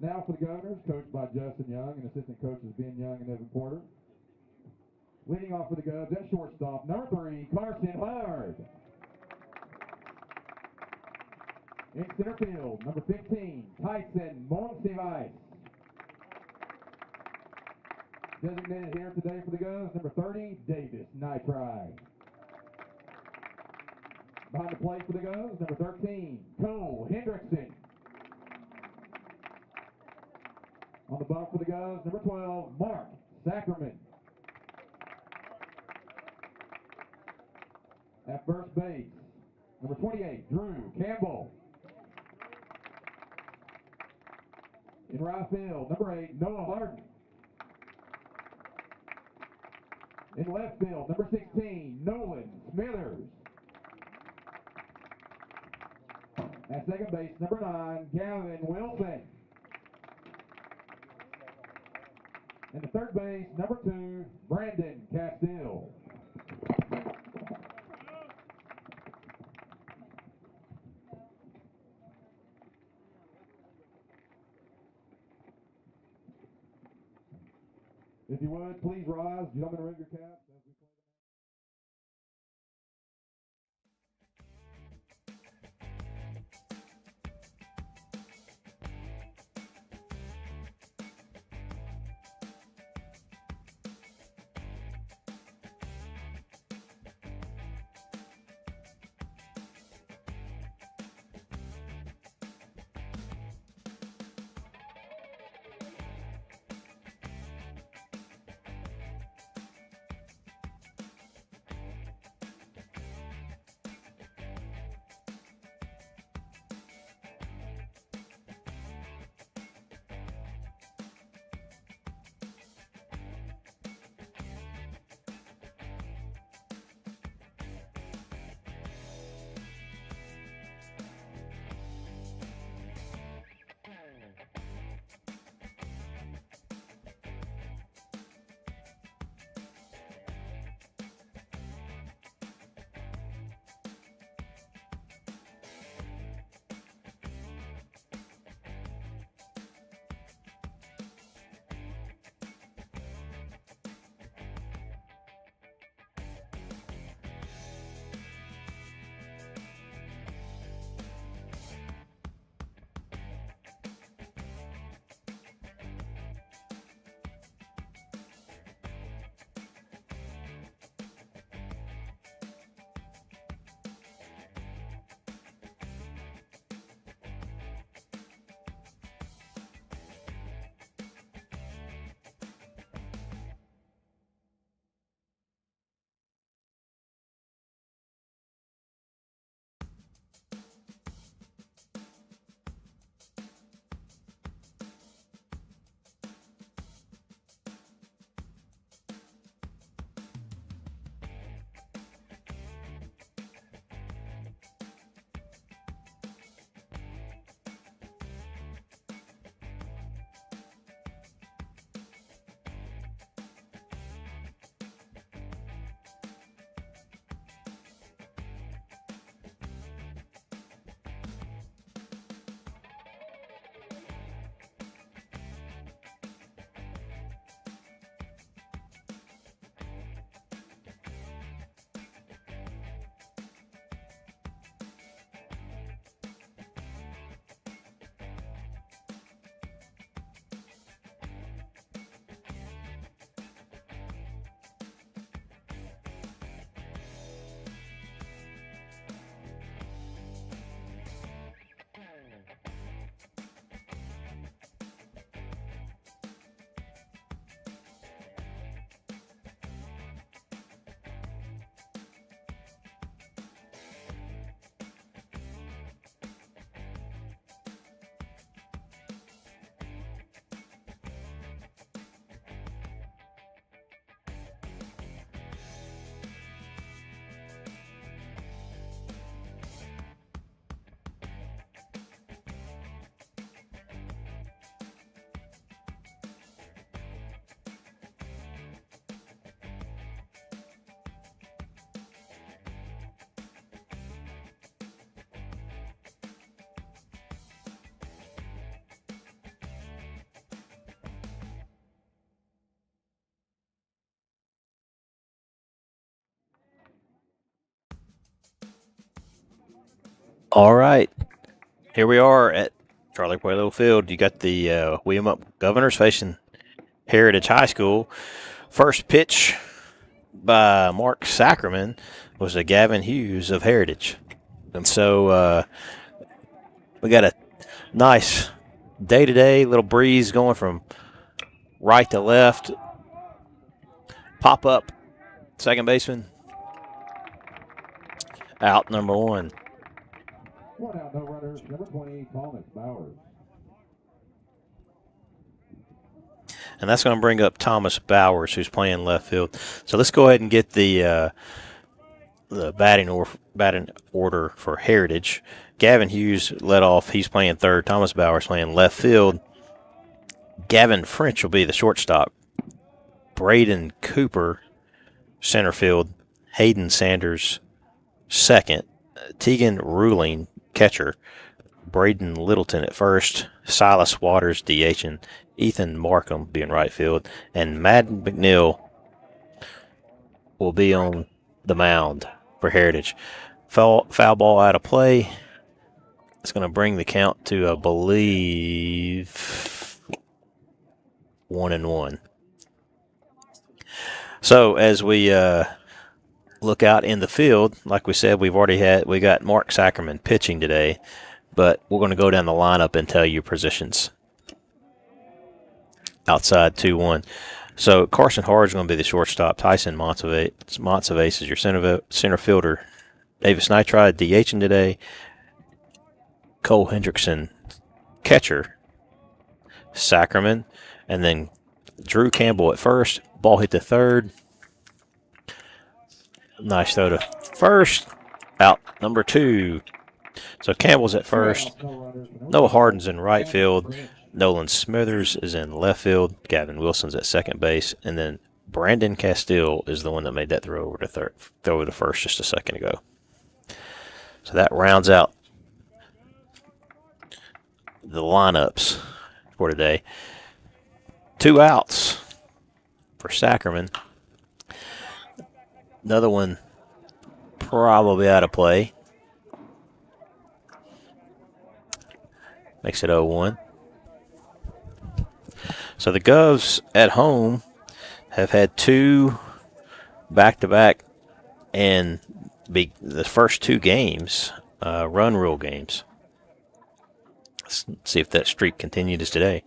Now for the Governors, coached by Justin Young and assistant coaches Ben Young and Evan Porter. Leading off for the Govs at shortstop, number 3, Carson Howard. In center field, number 15, Tyson Monsivice. Designated here today for the Govs, number 30, Davis Nitri. Behind the plate for the Govs, number 13, Cole Hendrickson. On the bump for the Govs, number 12, Mark Sackerman. At first base, number 28, Drew Campbell. In right field, number 8, Noah Harden. In left field, number 16, Nolan Smithers. At second base, number 9, Gavin Wilson. And the third base, number 2, Brandon Castile. If you would, please rise. Gentlemen, remove your caps as we play. All right, here we are at Charlie Pueblo Field. You got the William Up Governors facing Heritage High School. First pitch by Mark Sackerman was a Gavin Hughes of Heritage. And so we got a nice day-to-day little breeze going from right to left. Pop up, second baseman. Out number one. One out, no runners. Number 20, Thomas Bowers. And that's going to bring up Thomas Bowers, who's playing left field. So let's go ahead and get the batting order for Heritage. Gavin Hughes led off. He's playing third. Thomas Bowers playing left field. Gavin French will be the shortstop. Braden Cooper, center field. Hayden Sanders, second. Tegan Ruling, catcher. Braden Littleton at first. Silas Waters, DH, and Ethan Markham being right field. And Madden McNeil will be on the mound for Heritage. Foul ball out of play. It's going to bring the count to, I believe, 1-1. So as we look out in the field, like we said, we got Mark Sackerman pitching today, but we're going to go down the lineup and tell you positions. Outside 2-1. So Carson Hard is going to be the shortstop. Tyson Montsevace is your center fielder. Davis Nitride DHing today. Cole Hendrickson, catcher. Sackerman. And then Drew Campbell at first. Ball hit to third. Nice throw to first. Out number 2. So Campbell's at first. Noah Hardin's in right field. Nolan Smithers is in left field. Gavin Wilson's at second base. And then Brandon Castile is the one that made that throw over to first just a second ago. So that rounds out the lineups for today. 2 outs for Sackerman. Another one probably out of play. Makes it 0-1. So the Govs at home have had 2 back-to-back and the first 2 games, run rule games. Let's see if that streak continues today.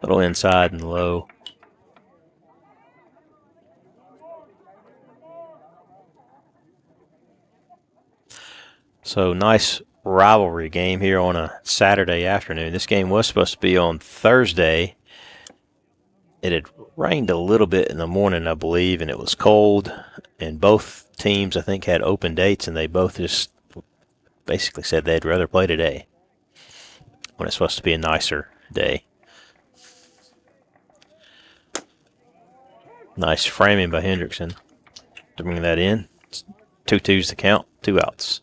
Little inside and low. So nice rivalry game here on a Saturday afternoon. This game was supposed to be on Thursday. It had rained a little bit in the morning, I believe, and it was cold. And both teams, I think, had open dates, and they both just basically said they'd rather play today when it's supposed to be a nicer day. Nice framing by Hendrickson to bring that in. 2-2's the count, 2 outs.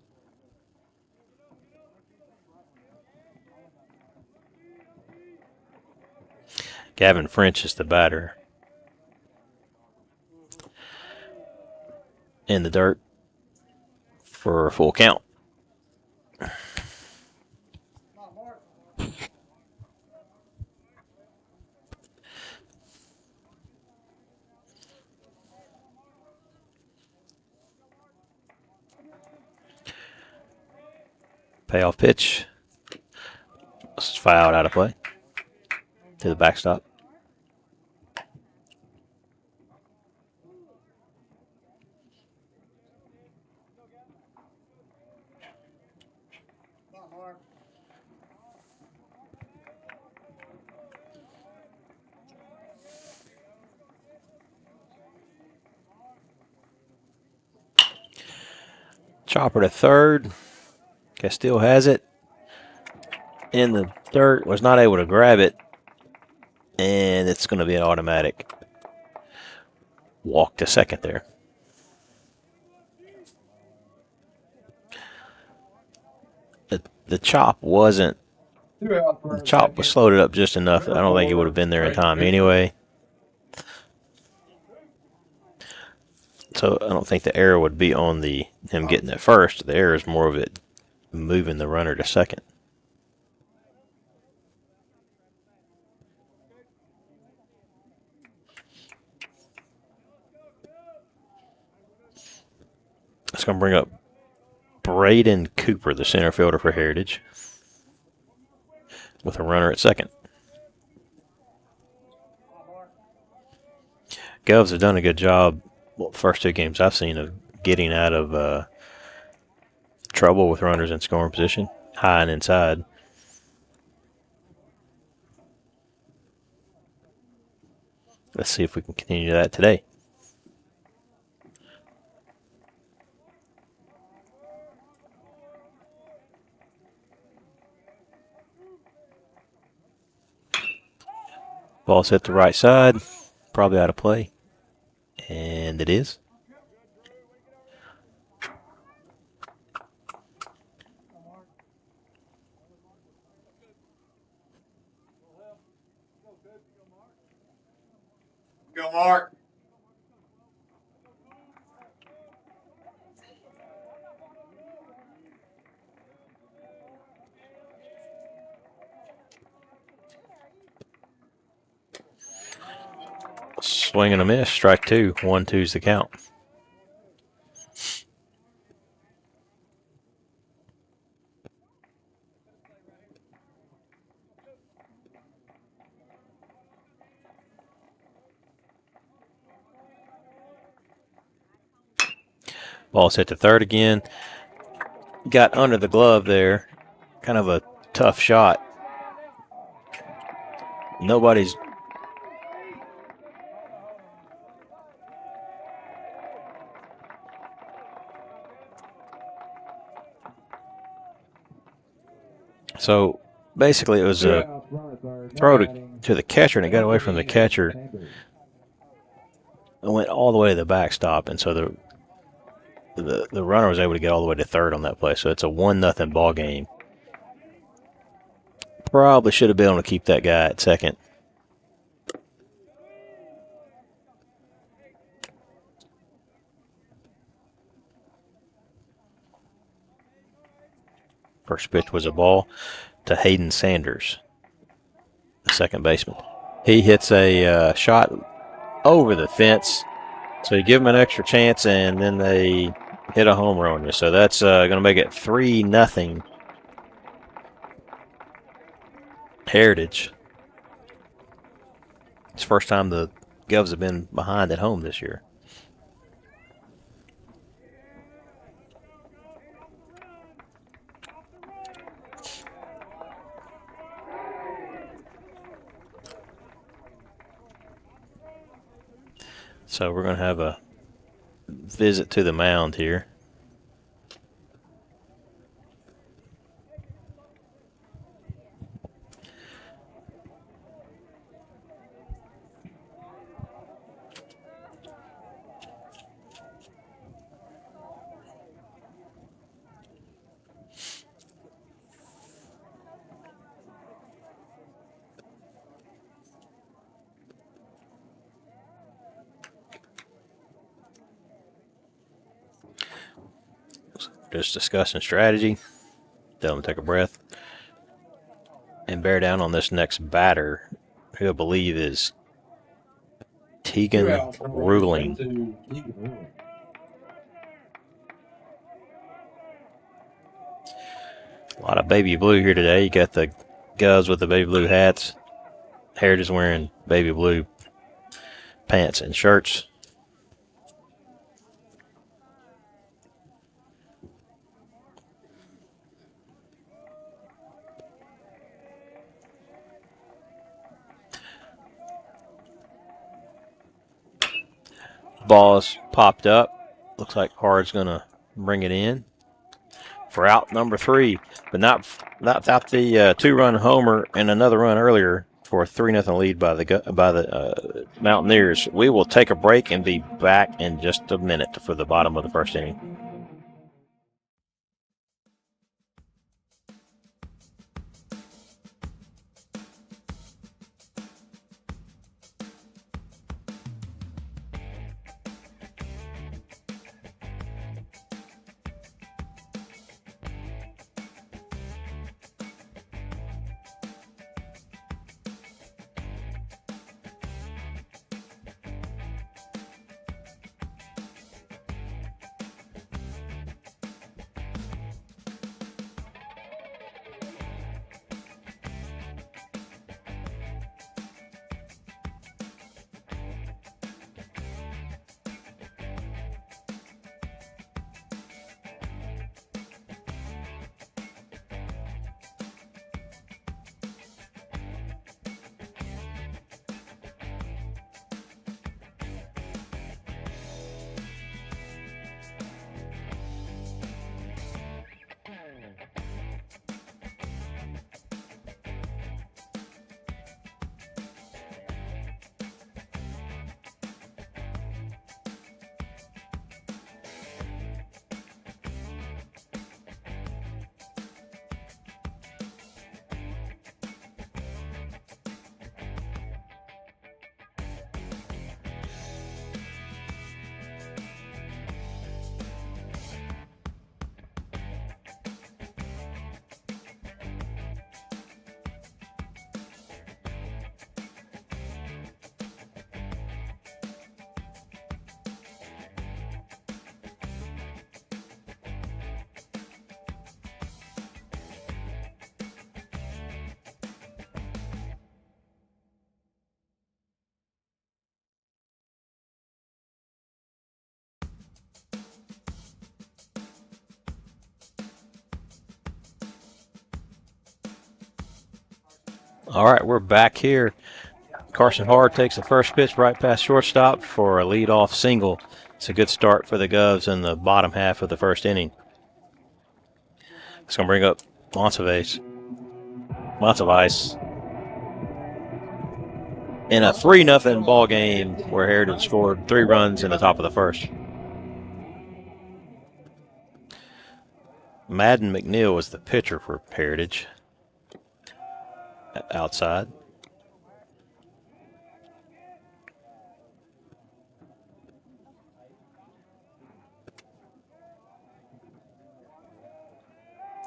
Gavin French is the batter. In the dirt for a full count. Payoff pitch. This is fouled out of play. To the backstop. Chopper to third. Castile has it. In the dirt. Was not able to grab it. And it's going to be an automatic walk to second there. The chop wasn't. The chop was slowed up just enough. I don't think it would have been there in time anyway. So I don't think the error would be on him getting it first. The error is more of it moving the runner to second. It's going to bring up Braden Cooper, the center fielder for Heritage, with a runner at second. Govs have done a good job, first 2 games I've seen, of getting out of trouble with runners in scoring position, high and inside. Let's see if we can continue that today. Ball's hit the right side, probably out of play, and it is. Go, Mark. Swing and a miss, strike 2. 1-2's the count. Ball's hit to third again. Got under the glove there. Kind of a tough shot. Nobody's. So basically, it was a throw to the catcher, and it got away from the catcher and went all the way to the backstop, and so the runner was able to get all the way to third on that play. So it's a 1-0 ball game. Probably should have been able to keep that guy at second. First pitch was a ball to Hayden Sanders, the second baseman. He hits a shot over the fence, so you give him an extra chance, and then they hit a home run on you. So that's going to make it 3-0 Heritage. It's the first time the Govs have been behind at home this year. So we're going to have a visit to the mound here. Just discussing strategy. Tell them to take a breath and bear down on this next batter, who I believe is Tegan Ruling. A lot of baby blue here today. You got the Govs with the baby blue hats. Heritage is wearing baby blue pants and shirts. Ball's popped up. Looks like Hard's going to bring it in for out number 3, but not without the 2-run homer and another run earlier for a 3-0 lead by the Mountaineers. We will take a break and be back in just a minute for the bottom of the first inning. All right, we're back here. Carson Hard takes the first pitch right past shortstop for a leadoff single. It's a good start for the Govs in the bottom half of the first inning. It's going to bring up Montevez. In a 3-0 ball game where Heritage scored 3 runs in the top of the first. Madden McNeil was the pitcher for Heritage. Outside.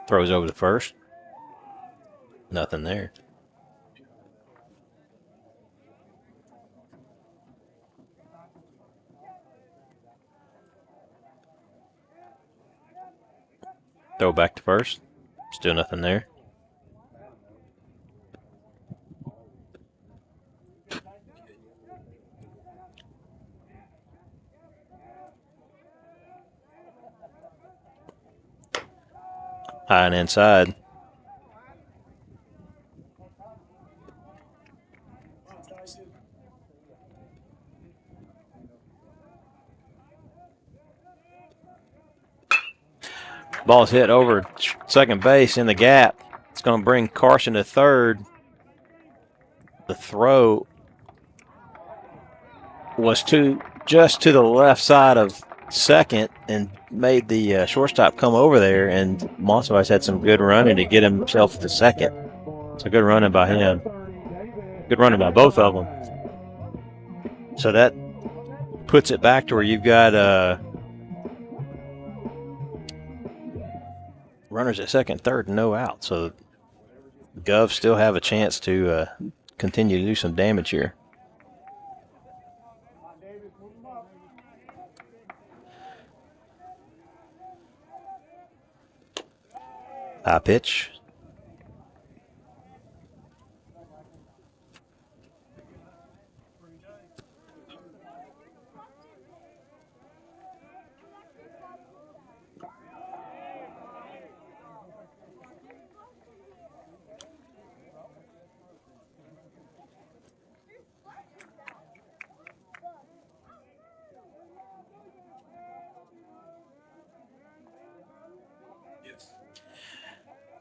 Throws over the first. Nothing there. Throw back to first. Still nothing there. High and inside. Ball's hit over second base in the gap. It's going to bring Carson to third. The throw was just to the left side of second and made the shortstop come over there, and Montevez had some good running to get himself to second. It's a good running by him. Good running by both of them. So that puts it back to where you've got runners at second, third, and no out. So Govs still have a chance to continue to do some damage here. High pitch.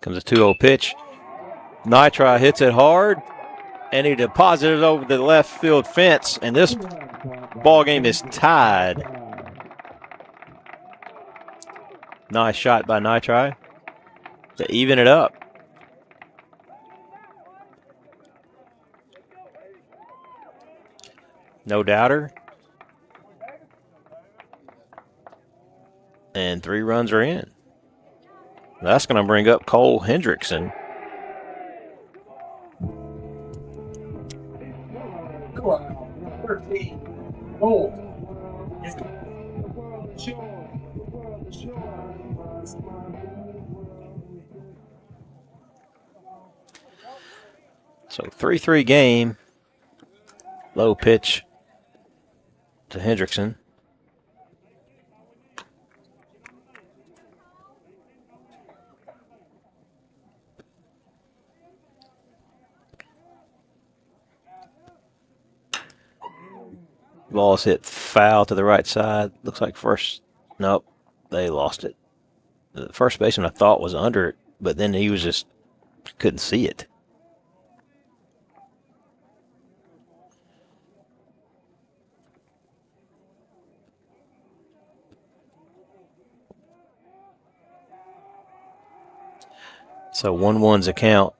Comes a 2-0 pitch. Nitri hits it hard, and he deposited it over the left field fence, and this ball game is tied. Nice shot by Nitri to even it up. No doubter. And 3 runs are in. That's going to bring up Cole Hendrickson. So 3-3 game. Low pitch to Hendrickson. Ball's hit foul to the right side. Looks like first. Nope, they lost it. The first baseman I thought was under it, but then he was just couldn't see it. So 1-1's a count.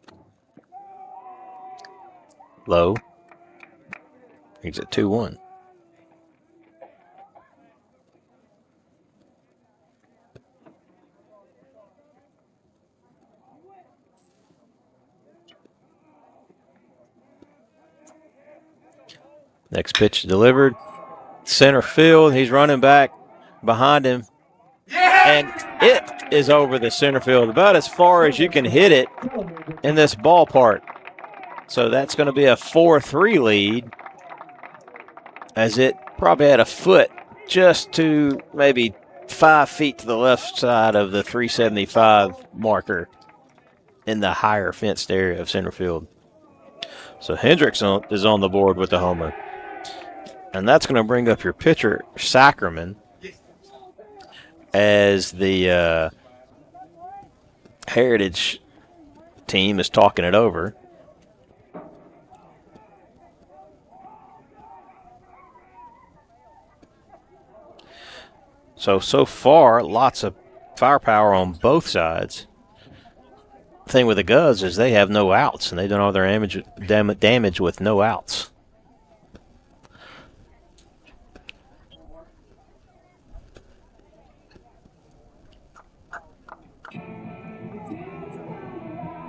Low. He's at 2-1. Next pitch delivered. Center field. He's running back behind him. And it is over the center field, about as far as you can hit it in this ballpark. So that's going to be a 4-3 lead, as it probably had a foot just to maybe 5 feet to the left side of the 375 marker in the higher fenced area of center field. So Hendricks is on the board with the homer. And that's going to bring up your pitcher, Sackerman, as the Heritage team is talking it over. So far, lots of firepower on both sides. The thing with the Govs is they have no outs, and they've done all their damage with no outs.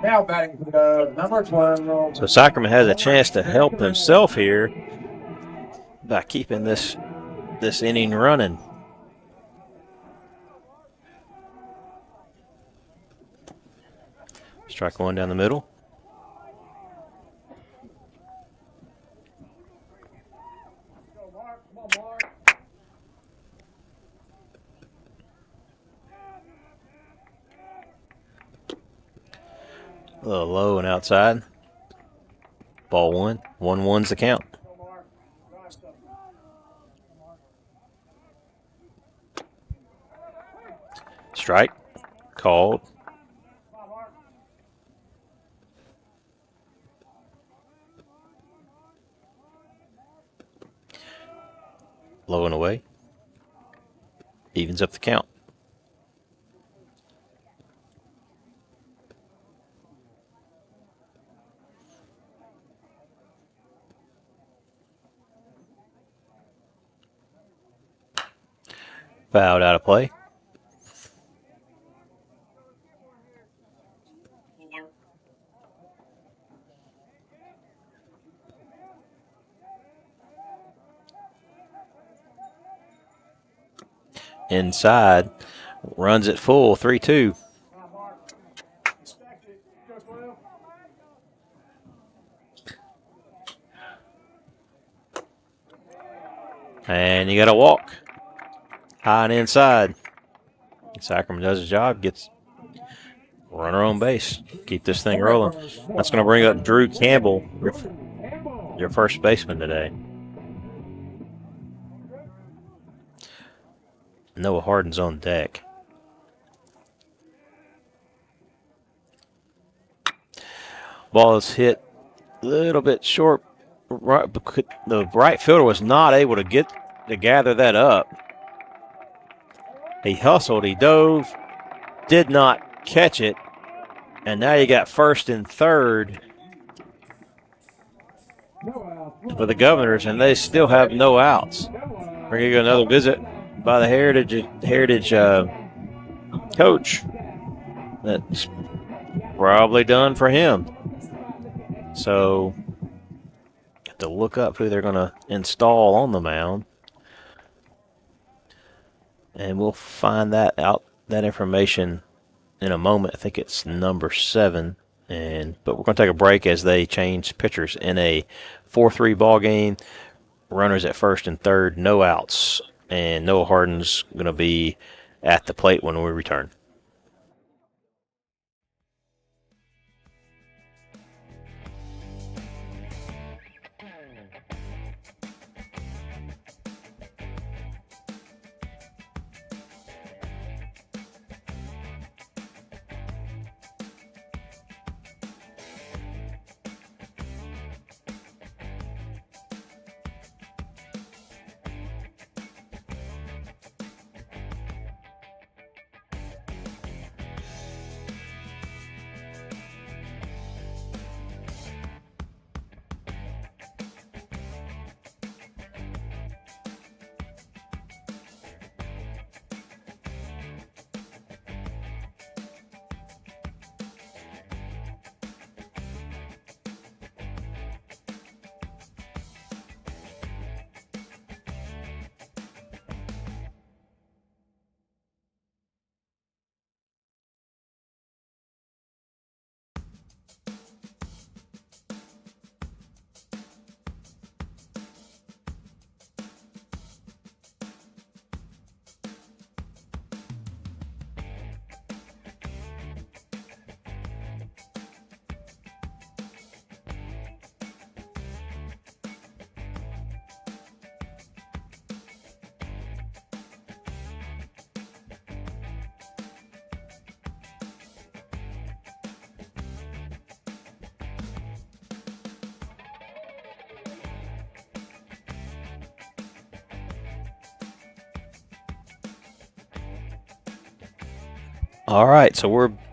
Now batting for the number 12. So Sackerman has a chance to help himself here by keeping this inning running. Strike one down the middle. A little low and outside. Ball one. 1-1's the count. Strike. Called. Low and away. Evens up the count. Fouled out of play. Inside, runs it full, 3-2. And you got to walk. High and inside. Sackerman does his job, gets runner on base. Keep this thing rolling. That's going to bring up Drew Campbell, your first baseman today. Noah Hardin's on deck. Ball is hit a little bit short. The right fielder was not able to gather that up. He hustled, he dove, did not catch it, and now you got first and third for the Governors, and they still have no outs. We're going to get another visit by the Heritage coach. That's probably done for him. So, have to look up who they're going to install on the mound. And we'll find that information in a moment. I think it's number 7. But we're going to take a break as they change pitchers in a 4-3 ball game. Runners at first and third, no outs. And Noah Hardin's going to be at the plate when we return. All right, so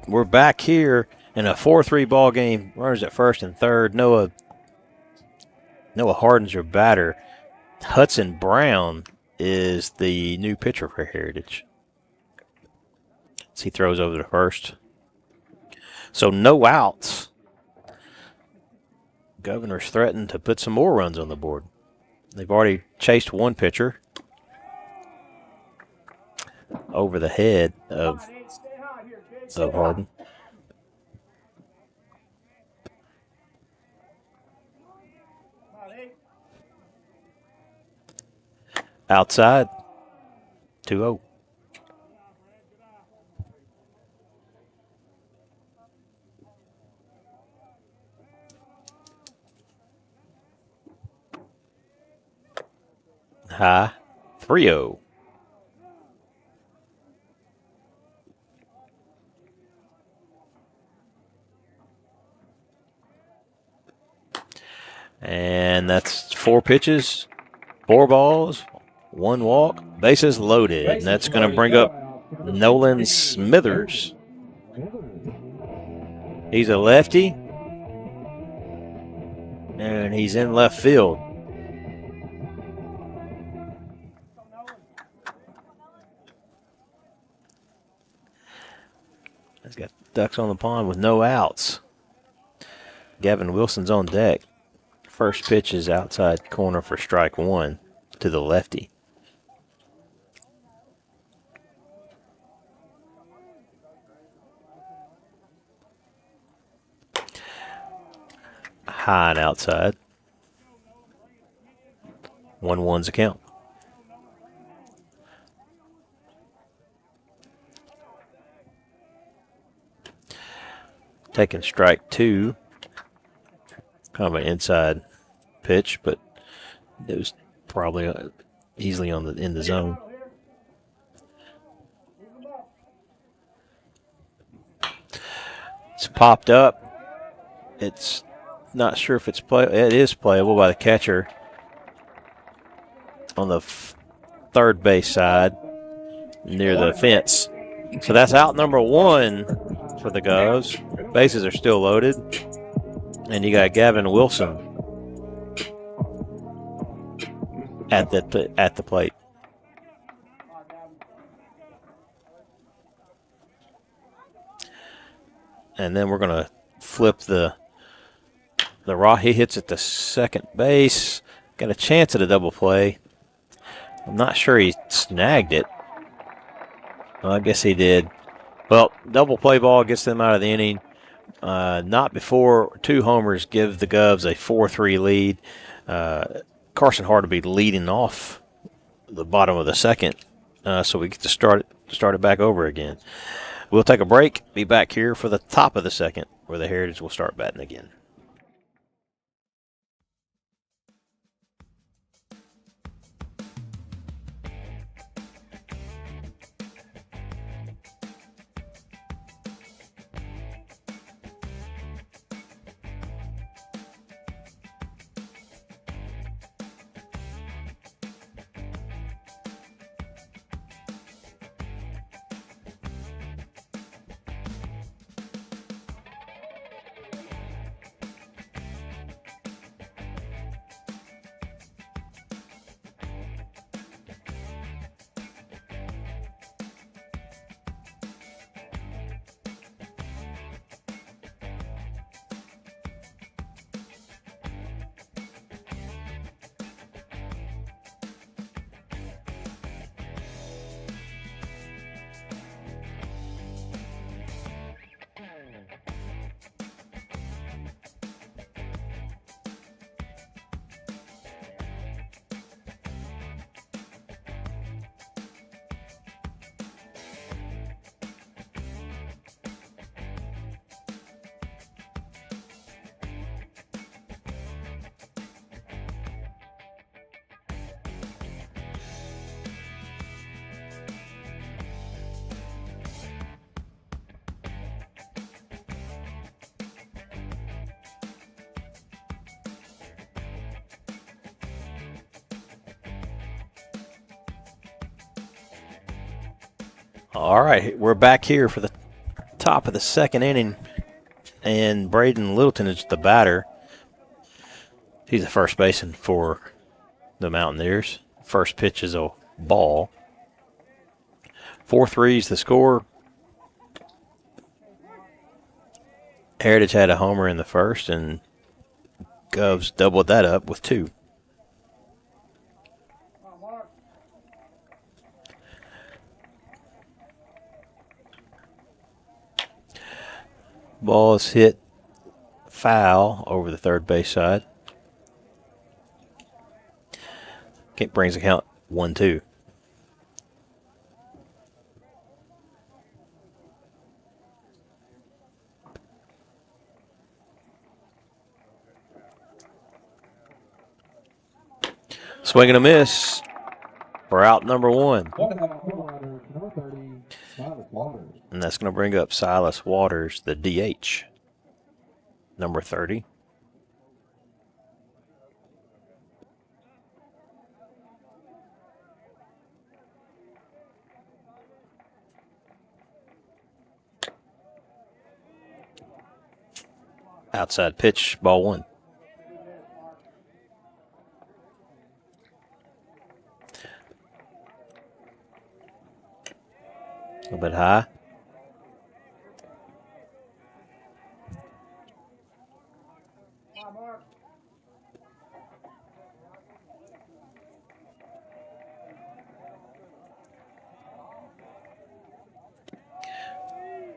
we're back here in a 4-3 ball game. Runners at first and third. Noah Hardin's your batter. Hudson Brown is the new pitcher for Heritage. So he throws over to first. So no outs. Governor's threatened to put some more runs on the board. They've already chased one pitcher over the head of Hardin. Outside, 2-0. High, 3-0. And that's 4 pitches, 4 balls, 1 walk, bases loaded. And that's going to bring up Nolan Smithers. He's a lefty, and he's in left field. He's got ducks on the pond with no outs. Gavin Wilson's on deck. First pitch is outside corner for strike 1 to the lefty. High and outside. 1-1's the count. Taking strike 2. Kind of an inside pitch, but it was probably easily in the zone. It's popped up. It's not sure if it's it is playable by the catcher on the third base side near the fence. So that's out number 1 for the Govs. Bases are still loaded. And you got Gavin Wilson at the plate. And then we're going to flip the raw. He hits at the second base. Got a chance at a double play. I'm not sure he snagged it. Well, I guess he did. Well, double play ball gets them out of the inning. Not before 2 homers give the Govs a 4-3 lead. Carson Hart will be leading off the bottom of the second, so we get to start it back over again. We'll take a break. Be back here for the top of the second, where the Heritage will start batting again. All right, we're back here for the Top of the second inning, and Braden Littleton is the batter. He's the first baseman for the Mountaineers. First pitch is a ball. 4-3 is the score. Heritage had a homer in the first, and Govs doubled that up with 2. Ball is hit foul over the third base side. Brings the count 1-2. Swing and a miss for out number 1. And that's going to bring up Silas Waters, the DH, number 30. Outside pitch, ball 1. A little bit high.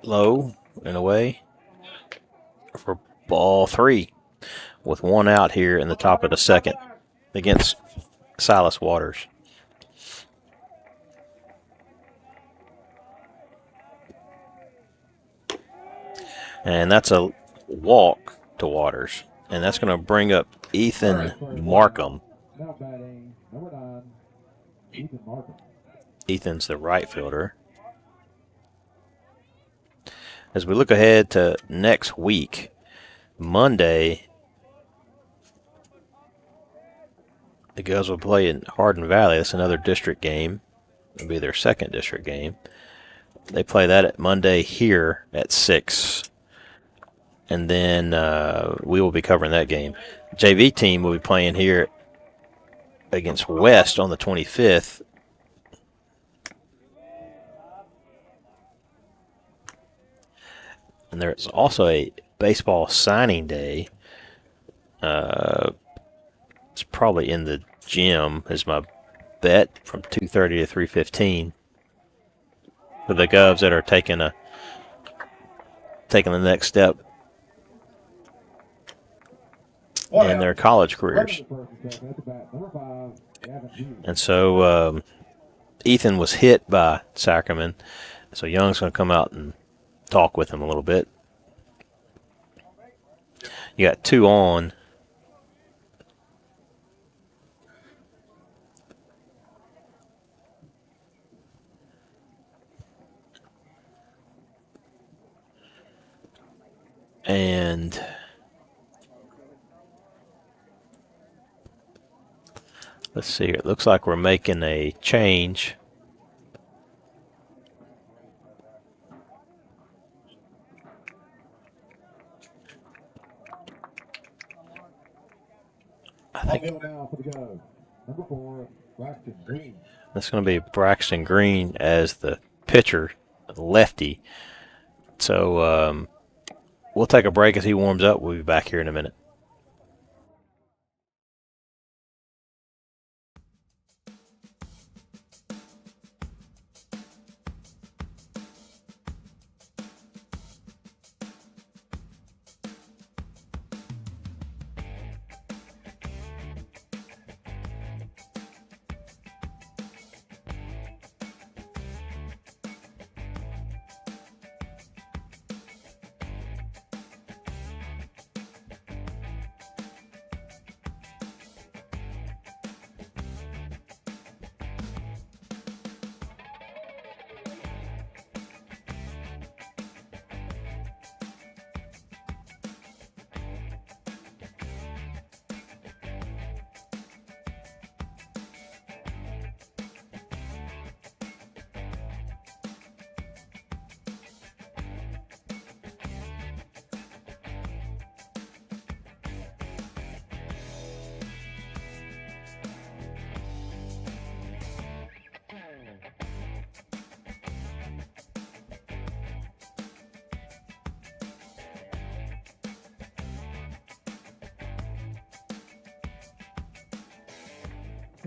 Low and away for ball 3 with 1 out here in the top of the second against Silas Waters. And that's a walk to Waters. And that's going to bring up Ethan Markham. Now batting, number 9, Ethan Markham. Ethan's the right fielder. As we look ahead to next week, Monday, the girls will play in Hardin Valley. That's another district game. It'll be their second district game. They play that at Monday here at 6. And then we will be covering that game. JV team will be playing here against West on the 25th. And there's also a baseball signing day. It's probably in the gym, is my bet, from 2:30 to 3:15 for the Govs that are taking the next step in their college careers. And so Ethan was hit by Sacrament, so Young's going to come out and talk with him a little bit. You got 2 on. And let's see here. It looks like we're making a change. I think Number 4, Braxton Green. That's going to be Braxton Green as the pitcher, lefty. So we'll take a break as he warms up. We'll be back here in a minute.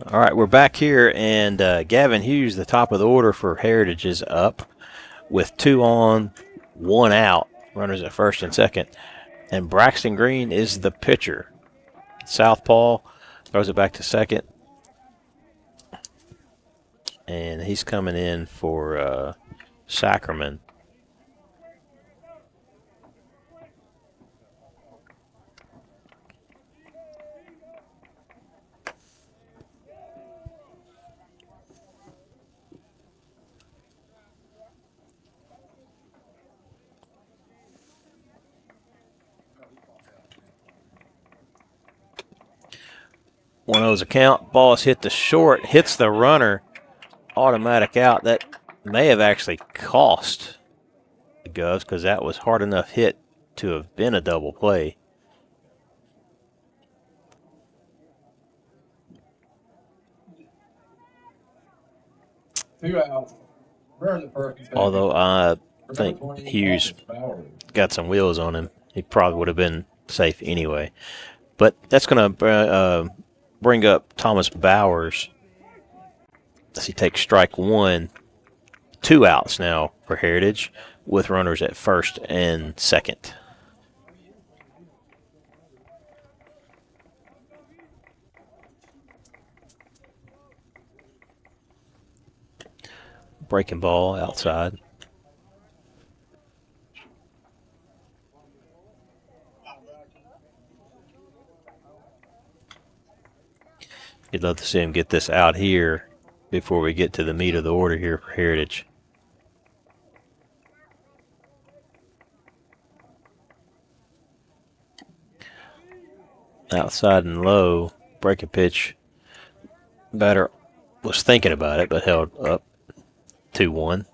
All right, we're back here, and Gavin Hughes, the top of the order for Heritage, is up with 2 on, 1 out, runners at first and second. And Braxton Green is the pitcher. Southpaw throws it back to second, and he's coming in for Sackerman. One of those account. Ball is hit to short, hits the runner, automatic out. That may have actually cost the Govs because that was hard enough hit to have been a double play. Two outs. Although I think Hughes got some wheels on him, he probably would have been safe anyway. But that's going to bring up Thomas Bowers as he takes strike 1. 2 outs now for Heritage with runners at first and second. Breaking ball outside. You'd love to see him get this out here before we get to the meat of the order here for Heritage. Outside and low, breaking pitch. Batter was thinking about it, but held up 2-1.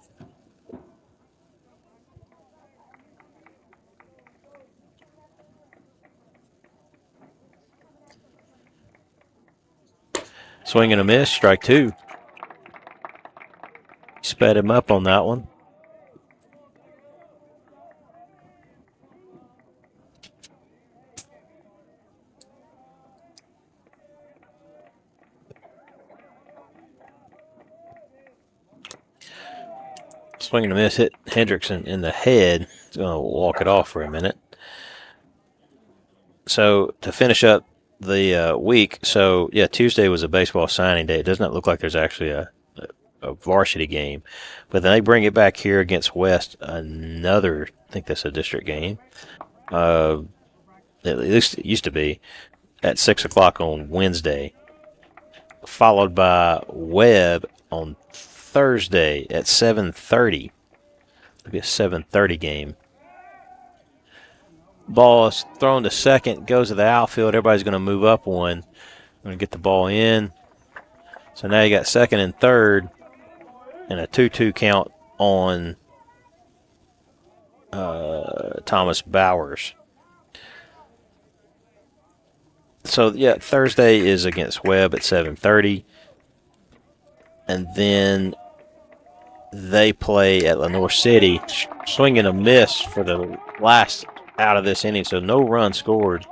Swing and a miss, strike 2. Sped him up on that one. Swing and a miss, hit Hendrickson in the head. He's going to walk it off for a minute. So to finish up the week, so yeah, Tuesday was a baseball signing day. It does not look like there's actually a varsity game, but then they bring it back here against West, another, I think that's a district game. At least it used to be at 6 o'clock on Wednesday, followed by Webb on Thursday at 7:30. It'll be a 7:30 game. Ball is thrown to second, goes to the outfield. Everybody's going to move up one. Going to get the ball in. So now you got second and third, and a 2-2 count on Thomas Bowers. So yeah, Thursday is against Webb at 7:30, and then they play at Lenoir City. Swing and a miss for the last out of this inning, so no run scored.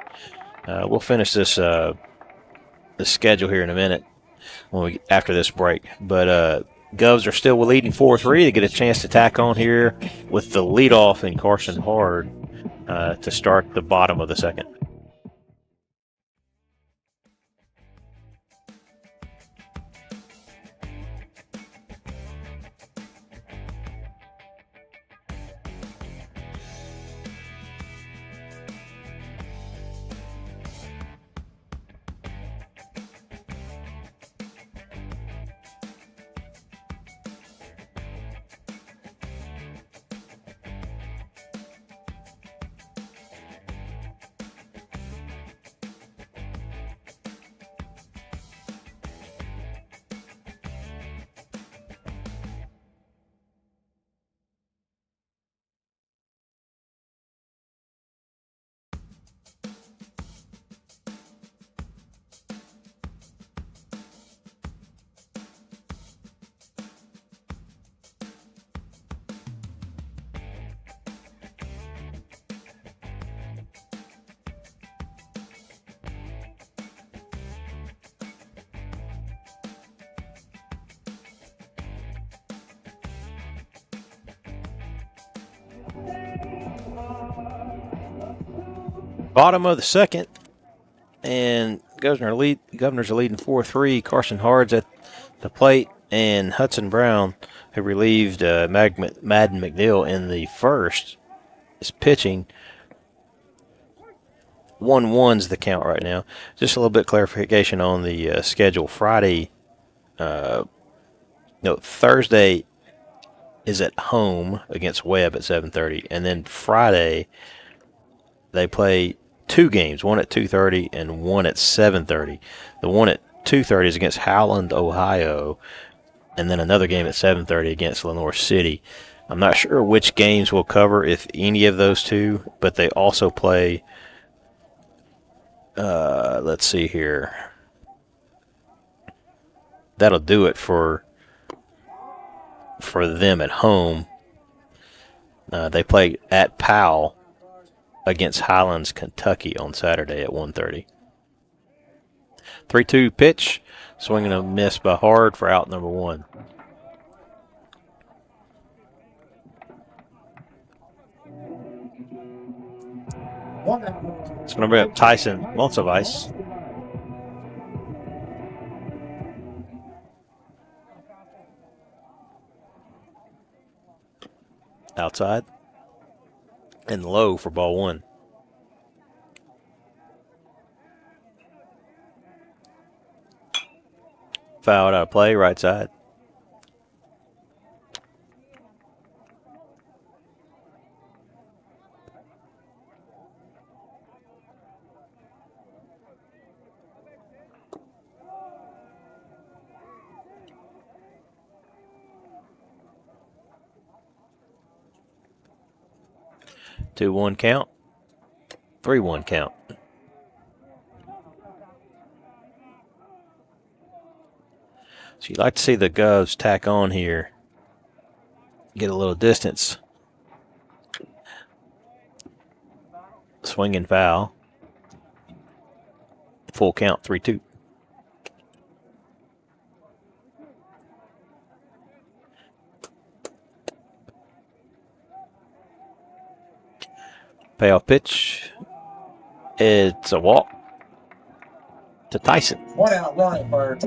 We'll finish this the schedule here in a minute after this break. But Govs are still leading 4-3. They get a chance to tack on here with the leadoff in Carson Hard to start the bottom of the second. Bottom of the second, and Governors are leading 4-3. Carson Hard's at the plate, and Hudson Brown, who relieved Madden McNeil in the first, is pitching. 1-1's the count right now. Just a little bit of clarification on the schedule. Thursday is at home against Webb at 7:30, and then Friday they play 2 games, one at 2:30 and one at 7:30. The one at 2:30 is against Howland, Ohio, and then another game at 7:30 against Lenore City. I'm not sure which games we'll cover, if any of those two, but they also play. Let's see here. That'll do it for them at home. They play at Powell against Highlands, Kentucky on Saturday at 1:30. 3-2 pitch, swinging a miss by Hard for out number 1. It's going to bring up Tyson Montsevice. Outside and low for ball 1. Fouled out of play, right side. Two 1 count. 3-1 count. So you'd like to see the Govs tack on here. Get a little distance. Swinging foul. Full count, 3-2. Payoff pitch. It's a walk to Tyson. One out, line bird.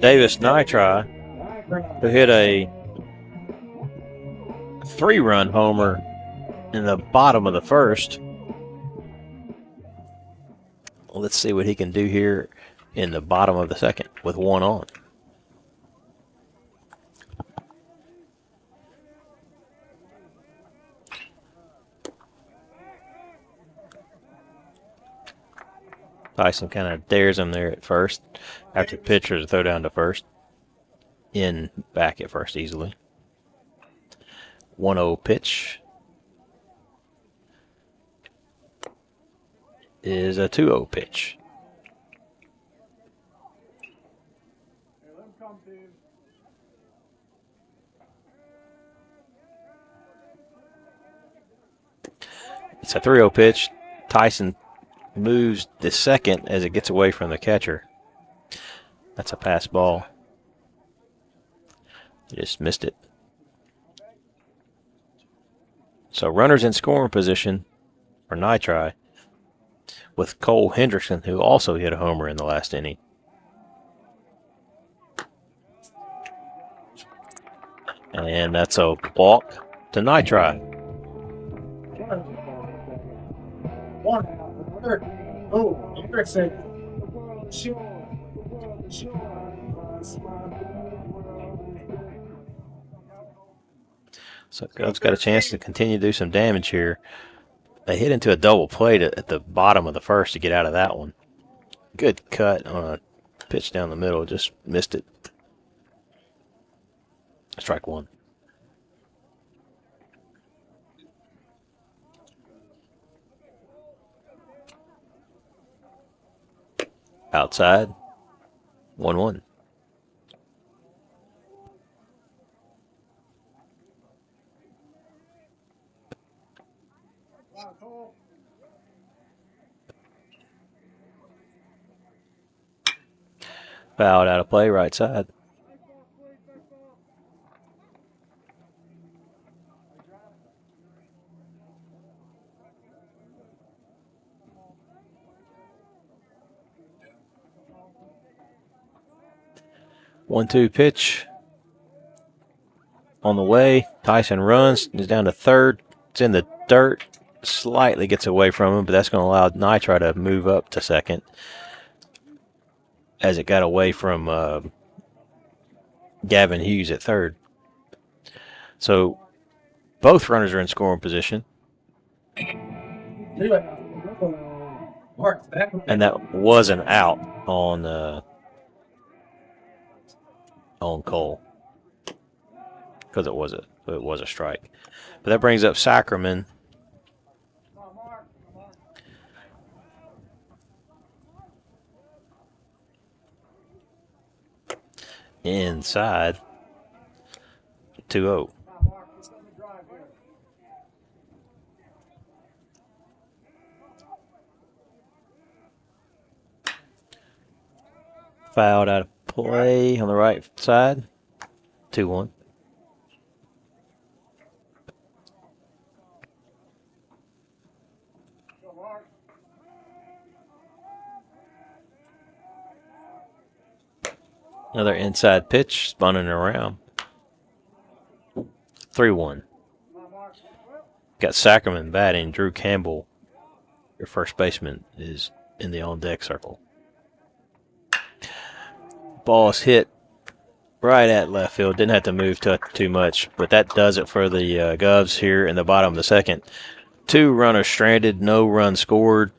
Davis Nitri, who hit a 3-run homer in the bottom of the first. Let's see what he can do here in the bottom of the second with 1 on. Tyson kind of dares him there at first after the pitcher to throw down to first. Back at first easily. 1-0 pitch is a 2-0 pitch. It's a 3-0 pitch. Tyson moves the second as it gets away from the catcher. That's a pass ball. He just missed it. So runners in scoring position for Nitri with Cole Hendrickson, who also hit a homer in the last inning. And that's a walk to Nitri. One. Oh, Hendrickson. So Gov's got a chance to continue to do some damage here. They hit into a double play at the bottom of the first to get out of that one. Good cut on a pitch down the middle, just missed it. Strike 1. Outside, 1-1. Fouled out of play, right side. 1-2 pitch. On the way, Tyson runs, is down to third. It's in the dirt, slightly gets away from him, but that's going to allow Nitro to move up to second as it got away from Gavin Hughes at third. So both runners are in scoring position. And that was an out on Cole. Because it was a strike. But that brings up Sackerman. Inside 2-0. Fouled out of play on the right side. 2-1. Another inside pitch, spinning around. 3-1. Got Sackerman batting. Drew Campbell, your first baseman, is in the on-deck circle. Ball's hit right at left field. Didn't have to move too much, but that does it for the Govs here in the bottom of the second. 2 runners stranded, no run scored.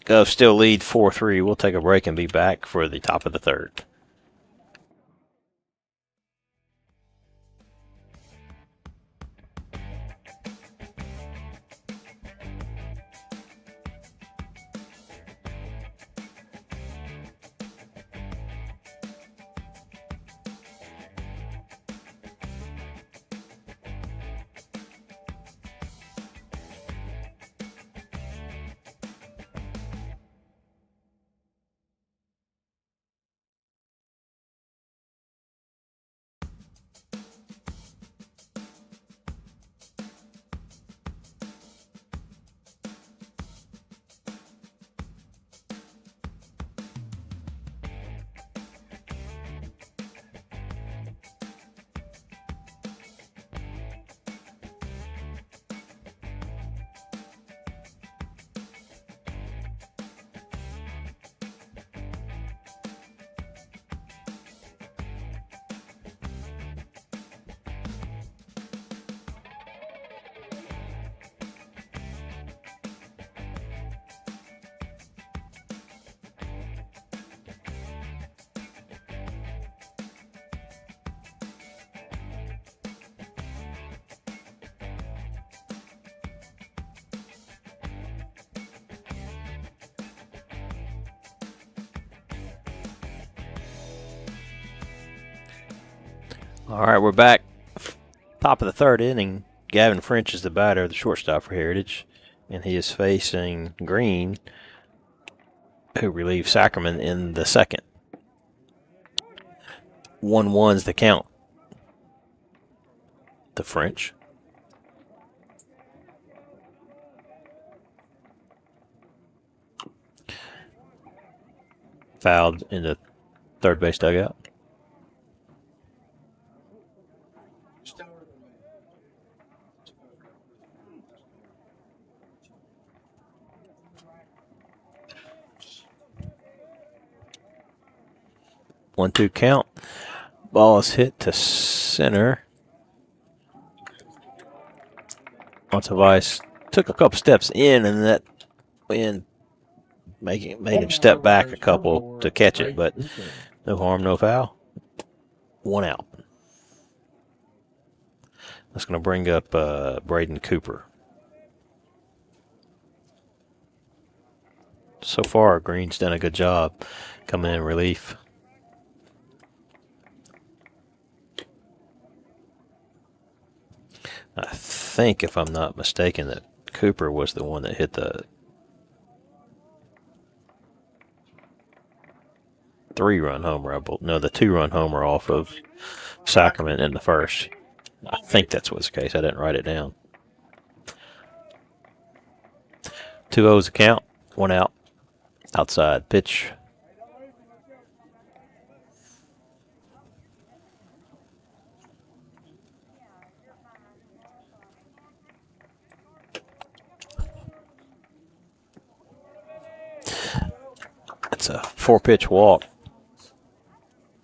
Govs still lead 4-3. We'll take a break and be back for the top of the third. All right, we're back. Top of the third inning. Gavin French is the batter, the shortstop for Heritage, and he is facing Green, who relieved Sackerman in the second. 1-1's the count to French. Fouled in the third base dugout. One-two count. Ball is hit to center. Montevise took a couple steps in, and that made him step back a couple to catch it, but no harm, no foul. 1 out. That's going to bring up Braden Cooper. So far, Green's done a good job coming in relief. I think, if I'm not mistaken, that Cooper was the one that hit the 3-run homer. No, the 2-run homer off of Sackerman in the first. I think that's what's the case. I didn't write it down. 2-0's the count. 1 out. Outside pitch. That's a 4-pitch walk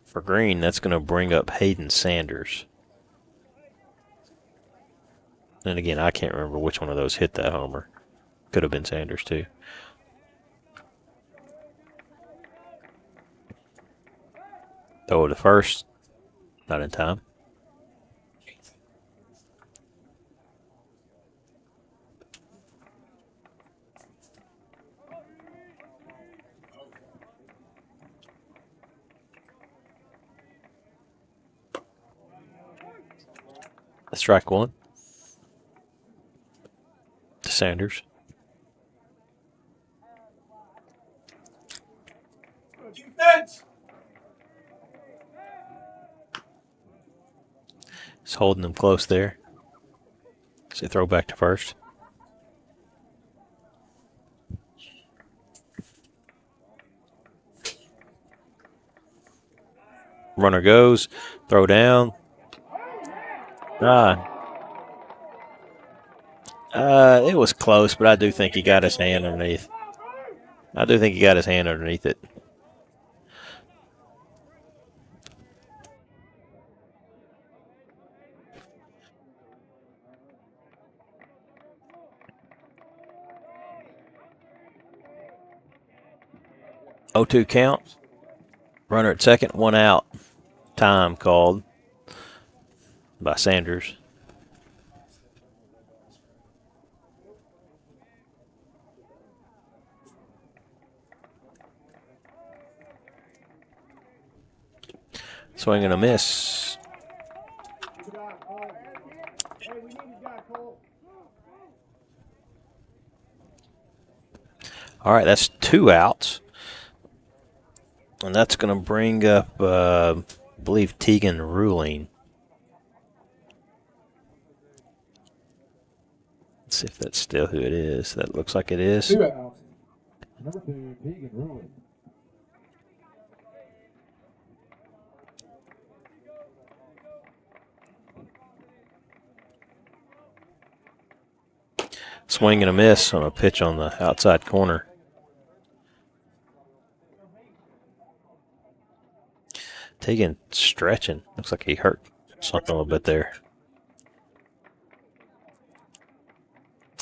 for Green. That's going to bring up Hayden Sanders. And again, I can't remember which one of those hit that homer. Could have been Sanders, too. Throw to first. Not in time. Strike one to Sanders. Defense. He's holding them close there. So throw back to first. Runner goes. Throw down. It was close, but I do think he got his hand underneath. It. Oh, 2 count. Runner at second, 1 out. Time called by Sanders. Swing and a miss. All right, that's 2 outs. And that's going to bring up, I believe, Tegan Ruling. Let's see if that's still who it is. That looks like it is. 2 outs. Number 2, Tegan Ruling. Swing and a miss on a pitch on the outside corner. Tegan stretching. Looks like he hurt something a little bit there.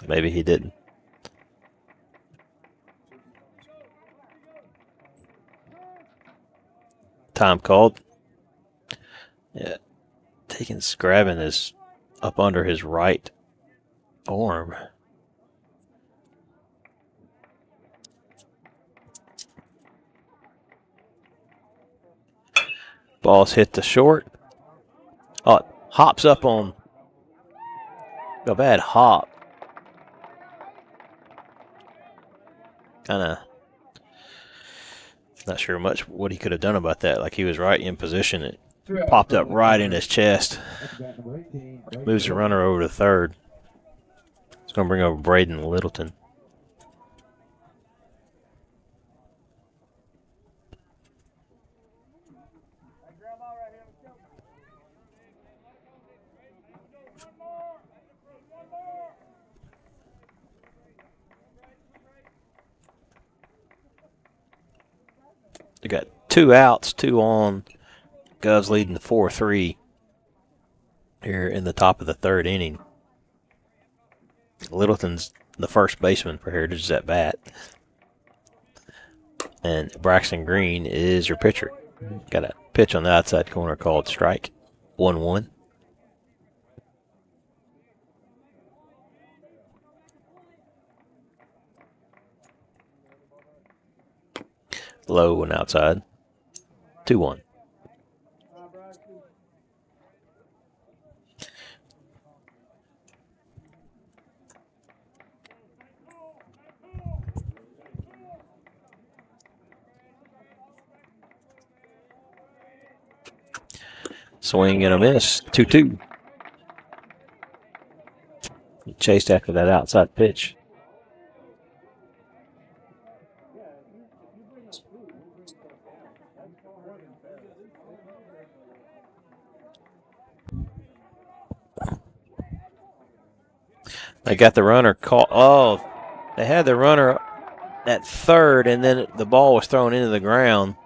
Maybe he didn't. Time called. Yeah. Tegan's grabbing his up under his right arm. Ball's hit to short. Oh, it hops up on a bad hop. Kind of not sure much what he could have done about that. Like he was right in position. It popped up right in his chest. Moves the runner over to third. It's going to bring over Braden Littleton. They got 2 outs, 2 on. Govs leading the 4-3 here in the top of the 3rd inning. Littleton's the first baseman for Heritage at bat. And Braxton Green is your pitcher. Got a pitch on the outside corner called strike. 1-1. Low and outside. 2-1. Swing and a miss. 2-2. He chased after that outside pitch. They got the runner caught. Oh, they had the runner at third, and then the ball was thrown into the ground.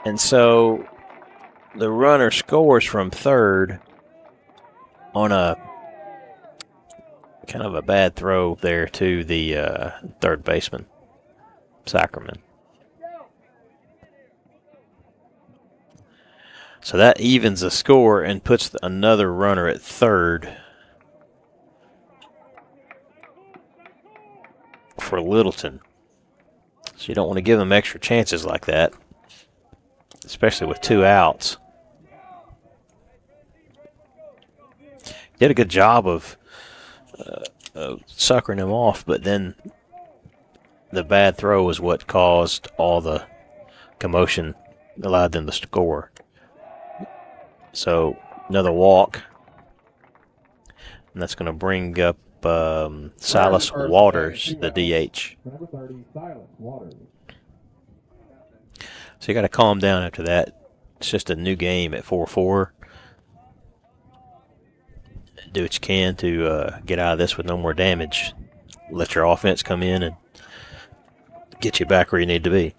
And so the runner scores from third on a kind of a bad throw there to the third baseman, Sackerman. So that evens the score and puts another runner at third for Littleton. So you don't want to give them extra chances like that, especially with 2 outs. Did a good job of suckering him off, but then the bad throw was what caused all the commotion, allowed them to score. So another walk, and that's going to bring up Silas Waters, the DH. Number 30, Silas Waters. So you got to calm down after that. It's just a new game at 4-4. Do what you can to get out of this with no more damage. Let your offense come in and get you back where you need to be.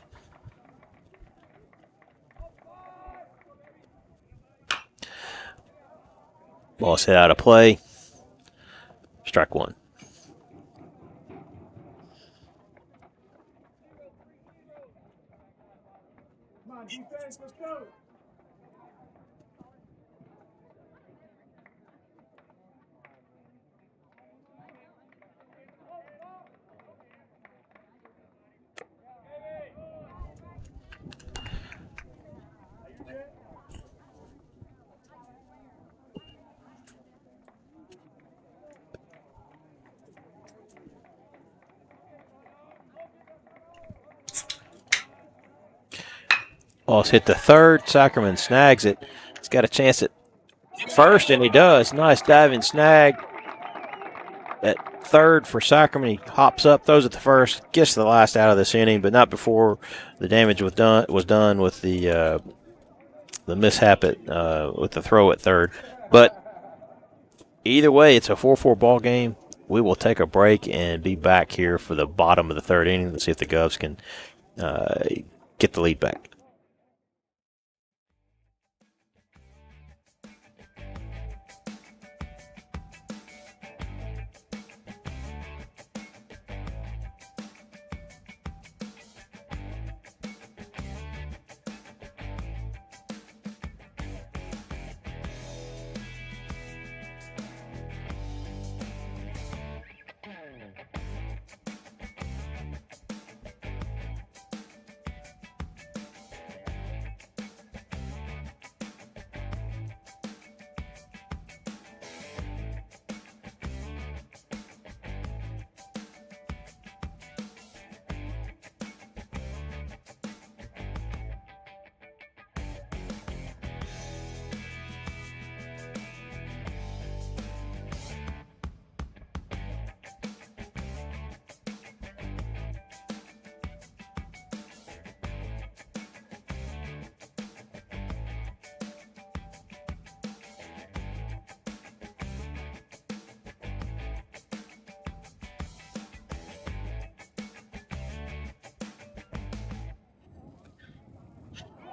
Ball's hit out of play. Strike 1. Come on, defense, let's go. Ball's hit to third. Sackerman snags it. He's got a chance at first, and he does. Nice diving snag at third for Sackerman. He hops up, throws it to first, gets the last out of this inning, but not before the damage was done with the mishap with the throw at third. But either way, it's a 4-4 ball game. We will take a break and be back here for the bottom of the third inning. Let's see if the Govs can get the lead back.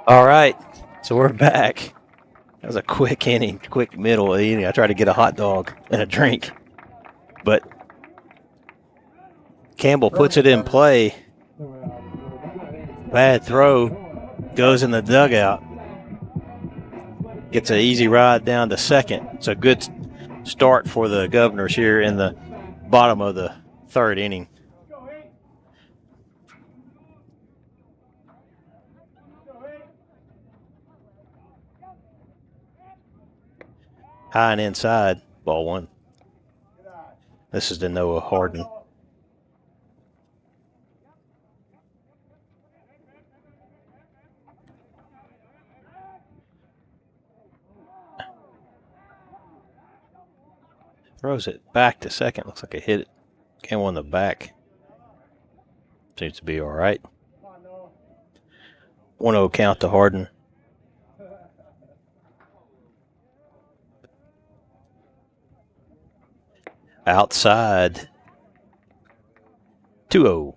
All right, so we're back. That was a quick inning, quick middle inning. I tried to get a hot dog and a drink, but Campbell puts it in play. Bad throw, goes in the dugout. Gets an easy ride down to second. It's a good start for the Governors here in the bottom of the third inning. High and inside, ball 1. This is to Noah Harden. Throws it back to second. Looks like it hit it. Came on the back. Seems to be all right. 1-0 count to Harden. Outside 2-0.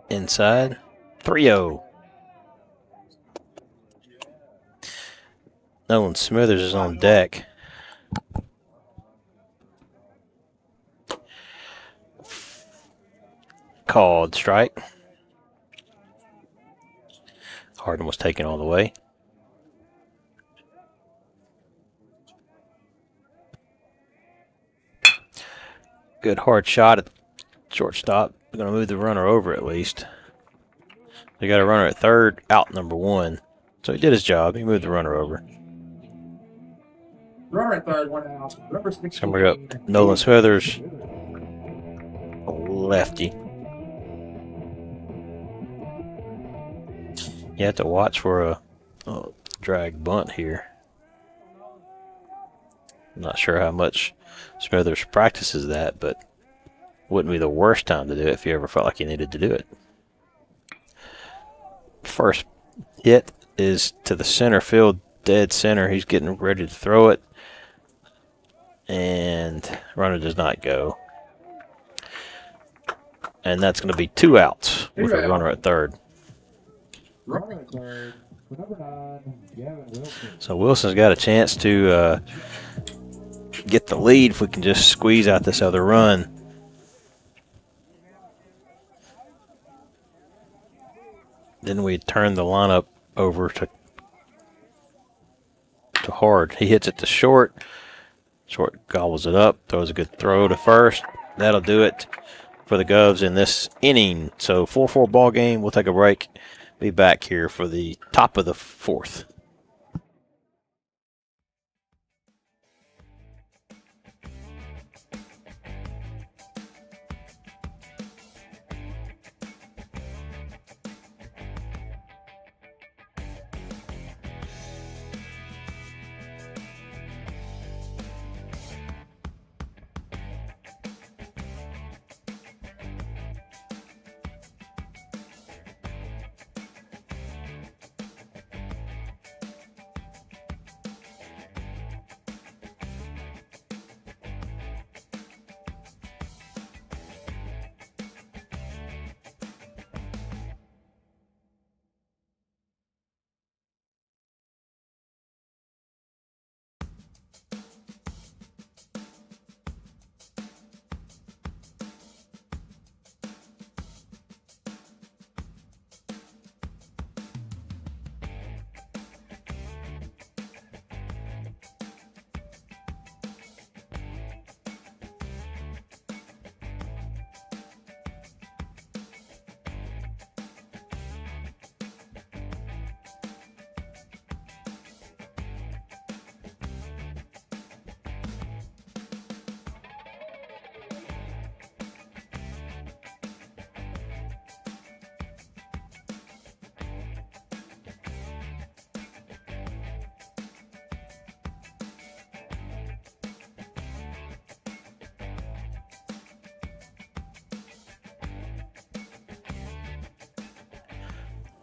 Inside, 3-0. Nolan Smithers is on deck. Called strike. Harden was taken all the way. Good hard shot at shortstop. They're going to move the runner over at least. They got a runner at third, out number 1. So he did his job. He moved the runner over. Runner at third, 1 out. Number 16. Coming up, Nolan Smithers, lefty. You have to watch for a drag bunt here. I'm not sure how much Smithers practices that, but wouldn't be the worst time to do it if you ever felt like you needed to do it. First hit is to the center field, dead center. He's getting ready to throw it, and runner does not go. And that's going to be 2 outs with a runner at third. Runner at third for number 9, Gavin Wilson. So Wilson's got a chance to get the lead if we can just squeeze out this other run. Then we turn the lineup over to Hard. He hits it to short. Short gobbles it up, throws a good throw to first. That'll do it for the Govs in this inning. So 4-4 ball game. We'll take a break. Be back here for the top of the 4th.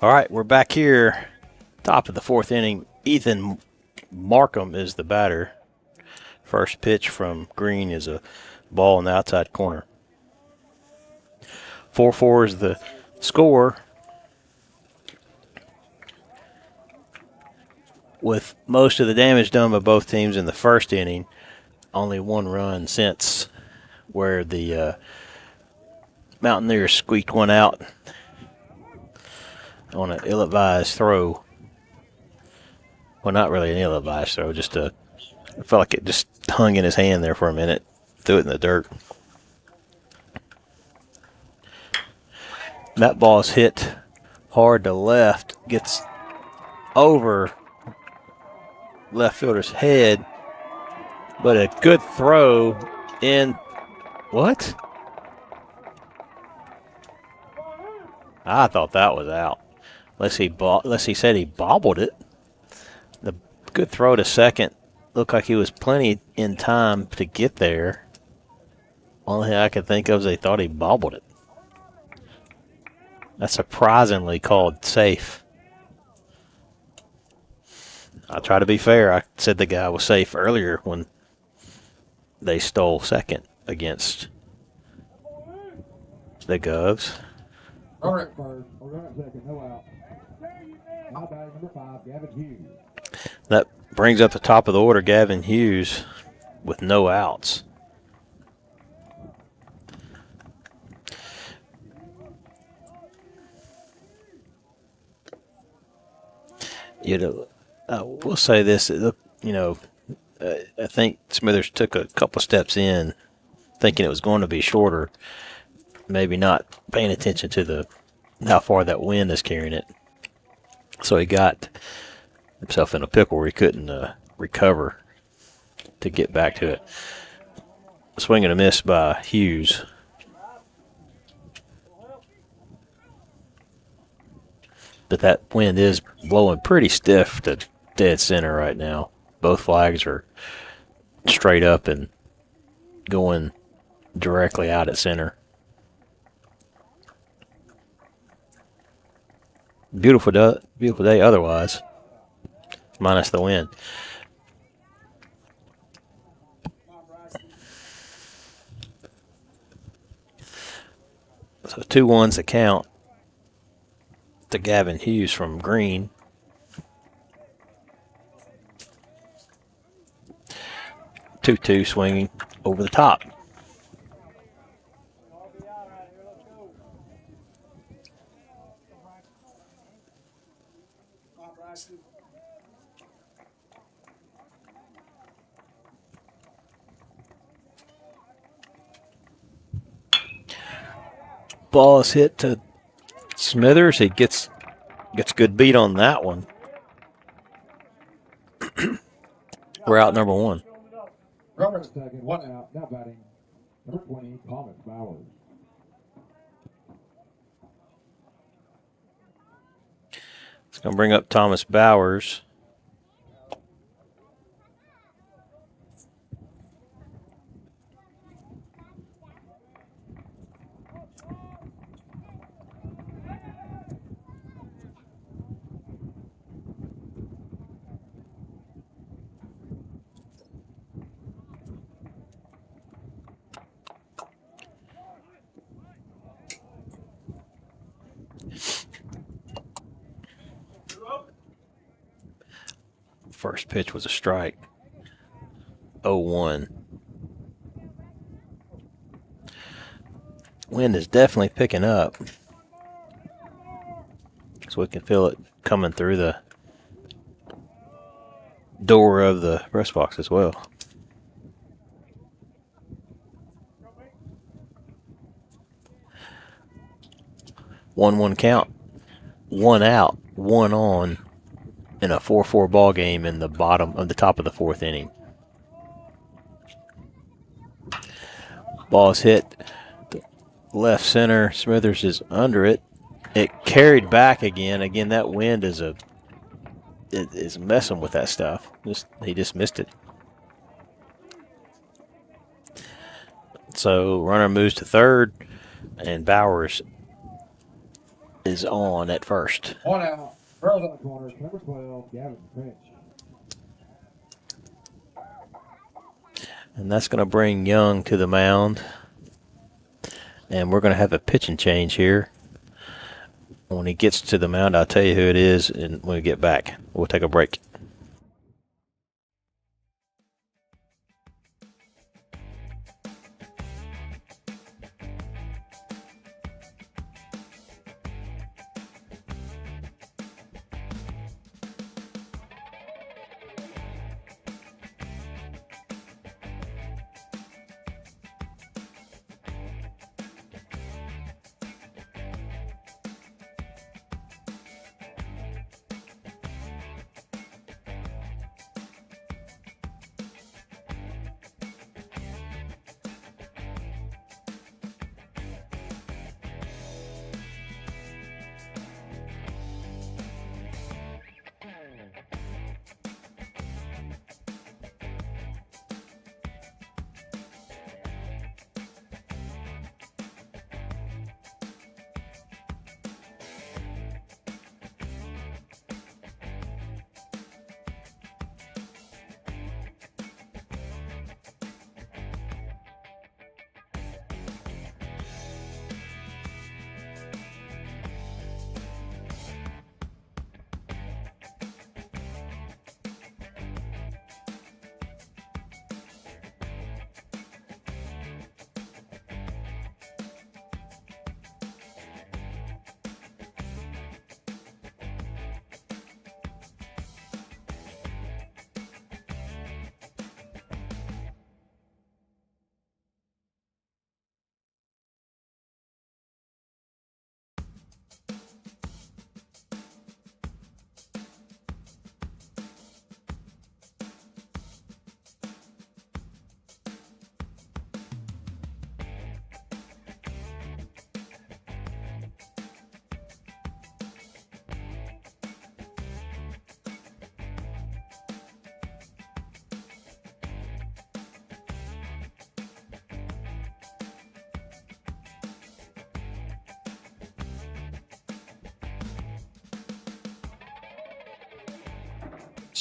All right, we're back here, top of the 4th inning. Ethan Markham is the batter. First pitch from Green is a ball in the outside corner. 4-4 is the score. With most of the damage done by both teams in the first inning, only 1 run since, where the Mountaineers squeaked one out on an ill-advised throw. Well, not really an ill-advised throw, just I felt like it just hung in his hand there for a minute, threw it in the dirt. That ball's hit hard to left, gets over left fielder's head, but a good throw in. What? I thought that was out. Unless he said he bobbled it. The good throw to second looked like he was plenty in time to get there. Only thing I could think of is they thought he bobbled it. That's surprisingly called safe. I try to be fair. I said the guy was safe earlier when they stole second against the Govs. Runner at first, or runner at second, no out. Now batting number 5, Gavin Hughes. That brings up the top of the order, Gavin Hughes, with no outs. We'll say this. I think Smithers took a couple steps in, thinking it was going to be shorter, maybe not paying attention to how far that wind is carrying it. So he got himself in a pickle where he couldn't recover to get back to it. Swing and a miss by Hughes. But that wind is blowing pretty stiff to dead center right now. Both flags are straight up and going directly out at center. Beautiful day otherwise, minus the wind. So 2-1's the count to Gavin Hughes from green. Two swinging over the top. Ball is hit to Smithers. He gets good beat on that one. We're out number 1. Runner at second, 1 out. Now batting number 20, Thomas Bowers. It's going to bring up Thomas Bowers. First pitch was a strike. 0-1. Wind is definitely picking up. So we can feel it coming through the door of the press box as well. 1-1 count. 1 out, 1 on in a 4-4 ball game in the top of the 4th inning. Ball's hit left center. Smithers is under it. It carried back again. Again, that wind is messing with that stuff. He just missed it. So runner moves to third, and Bowers is on at first. 1 out. Girls on the corners, number 12, Gavin French. And that's going to bring Young to the mound. And we're going to have a pitching change here. When he gets to the mound, I'll tell you who it is, and when we get back, we'll take a break.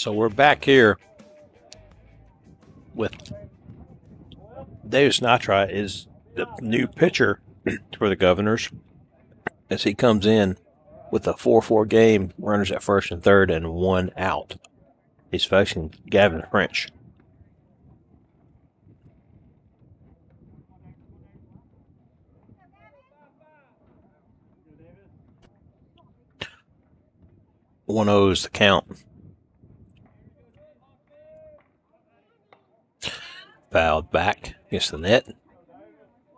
So we're back here with Davis Nitri is the new pitcher for the Governors as he comes in with a 4-4 game, runners at first and third, and 1 out. He's facing Gavin French. One O's the count. Fouled back against the net.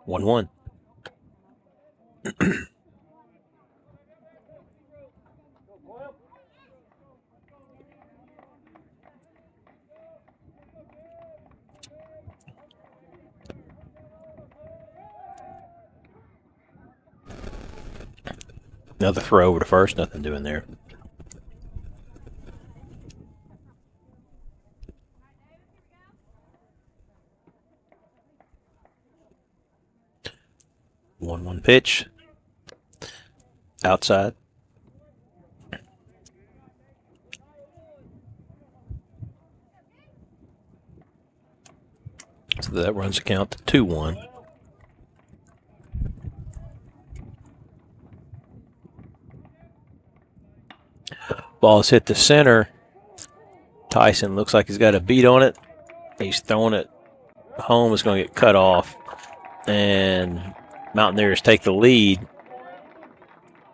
1-1. Another throw over to first, nothing doing there. One pitch. Outside. So that runs the count to 2-1. Ball's hit the center. Tyson looks like he's got a beat on it. He's throwing it home. It's going to get cut off. And Mountaineers take the lead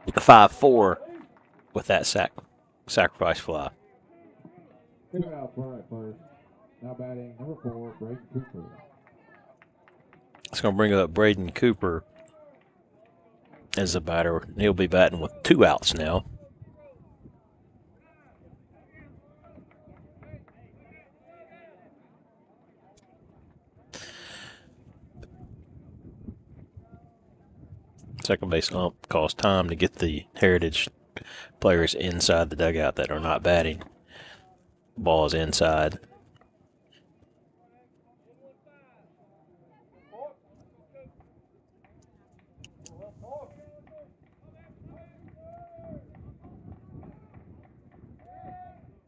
5-4 with that sacrifice fly. 2 outs, runner at first. Now batting number 4, Braden Cooper. It's going to bring up Braden Cooper as the batter. He'll be batting with 2 outs now. Second base ump calls time to get the Heritage players inside the dugout that are not batting. Ball is inside.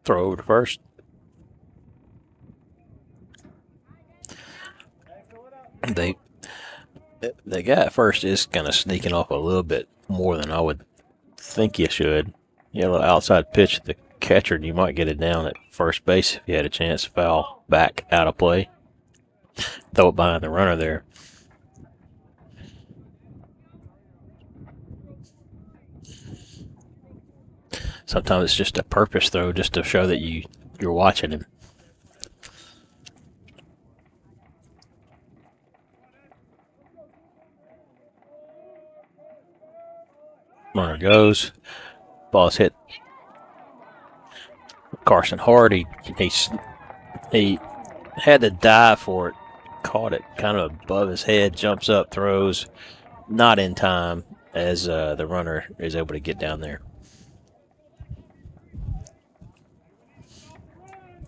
Throw over to first. The guy at first is kind of sneaking off a little bit more than I would think you should. You have a little outside pitch at the catcher, and you might get it down at first base if you had a chance to foul back out of play. Throw it behind the runner there. Sometimes it's just a purpose throw just to show that you're watching him. Runner goes. Ball's hit. Carson Hart, he had to dive for it. Caught it kind of above his head, jumps up, throws. Not in time as the runner is able to get down there.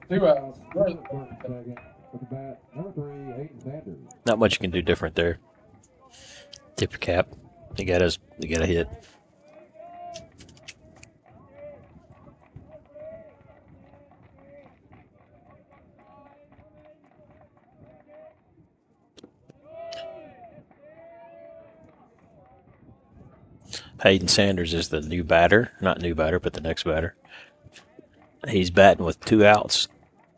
2 outs, runner at first and second. With the bat, number 3, Hayden Sanders. Not much you can do different there. Tip your cap. You got a hit. Hayden Sanders is the new batter. Not new batter, but the next batter. He's batting with 2 outs.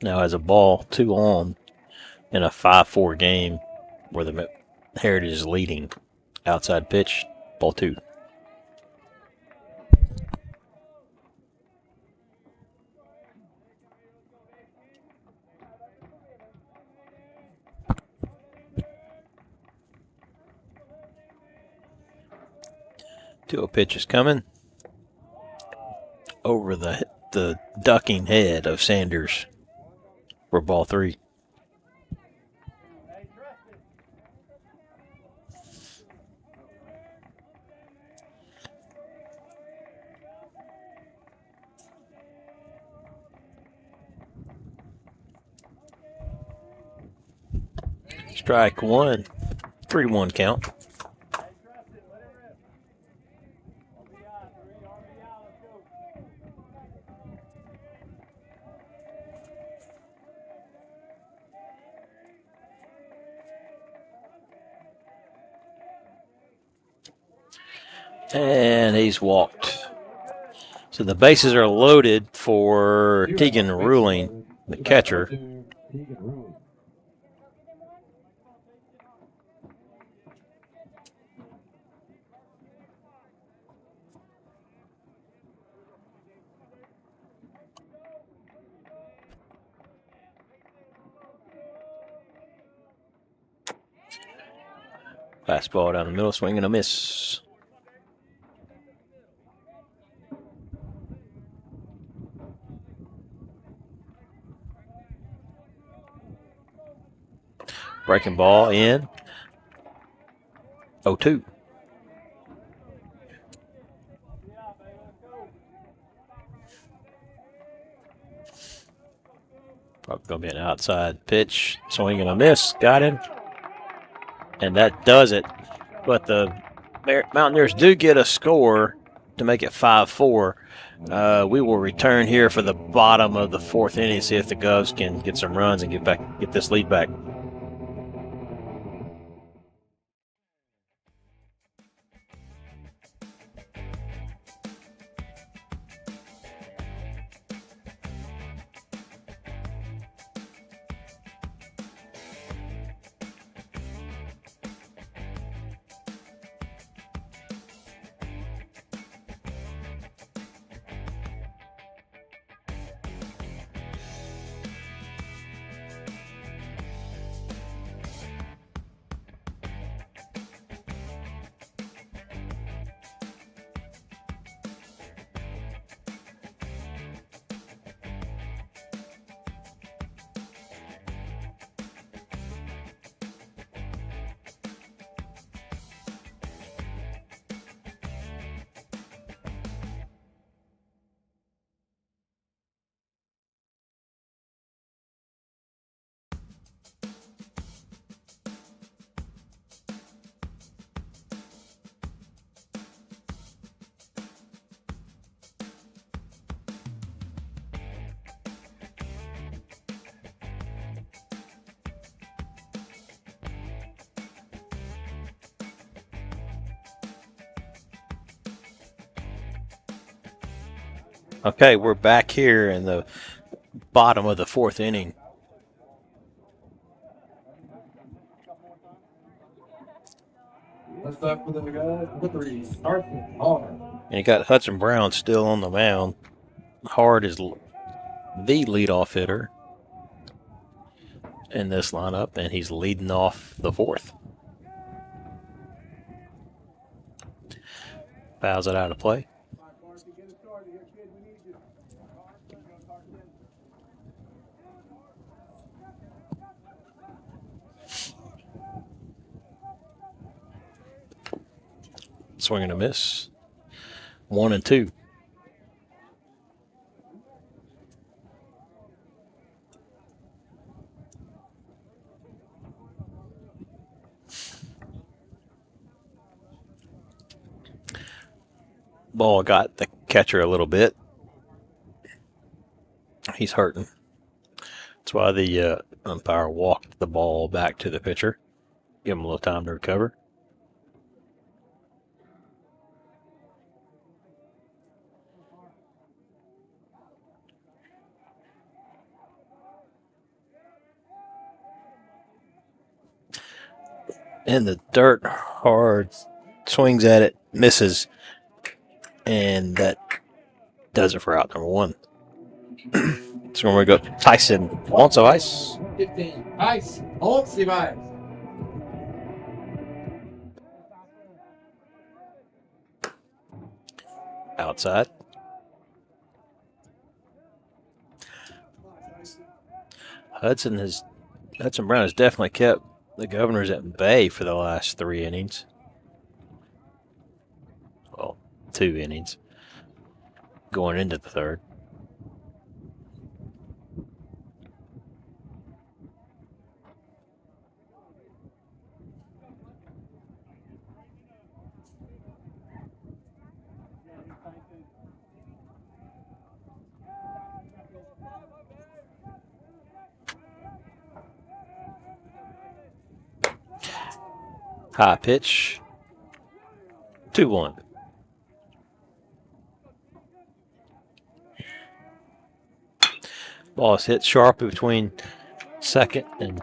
Now has a ball 2 on in a 5-4 game where the Heritage is leading. Outside pitch, ball 2. Two pitch is coming over the ducking head of Sanders for ball 3. Strike 1, 3-1 count. And he's walked. So the bases are loaded for Tegan Ruling, the catcher. Fastball down the middle, swing and a miss. Breaking ball in. 0-2. Probably going to be an outside pitch. Swing and a miss. Got him. And that does it. But the Mountaineers do get a score to make it 5-4. We will return here for the bottom of the fourth inning, see if the Govs can get some runs and get this lead back. Okay, we're back here in the bottom of the fourth inning. Let's start with the guys. The three. Start Hard. And you got Hudson Brown still on the mound. Hard is the leadoff hitter in this lineup, and he's leading off the fourth. Fouls it out of play. Swing and a miss. 1-2. Ball got the catcher a little bit. He's hurting. That's why the umpire walked the ball back to the pitcher. Give him a little time to recover. In the dirt, Hard swings at it, misses, and that does it for out number one. So we're going to go Tyson on some ice. 15. Ice. On some ice. Outside. Hudson Brown has definitely kept the Governors at bay for the last 3 innings. Well, 2 innings. Going into the third. High pitch. 2-1. Ball is hit sharply between second and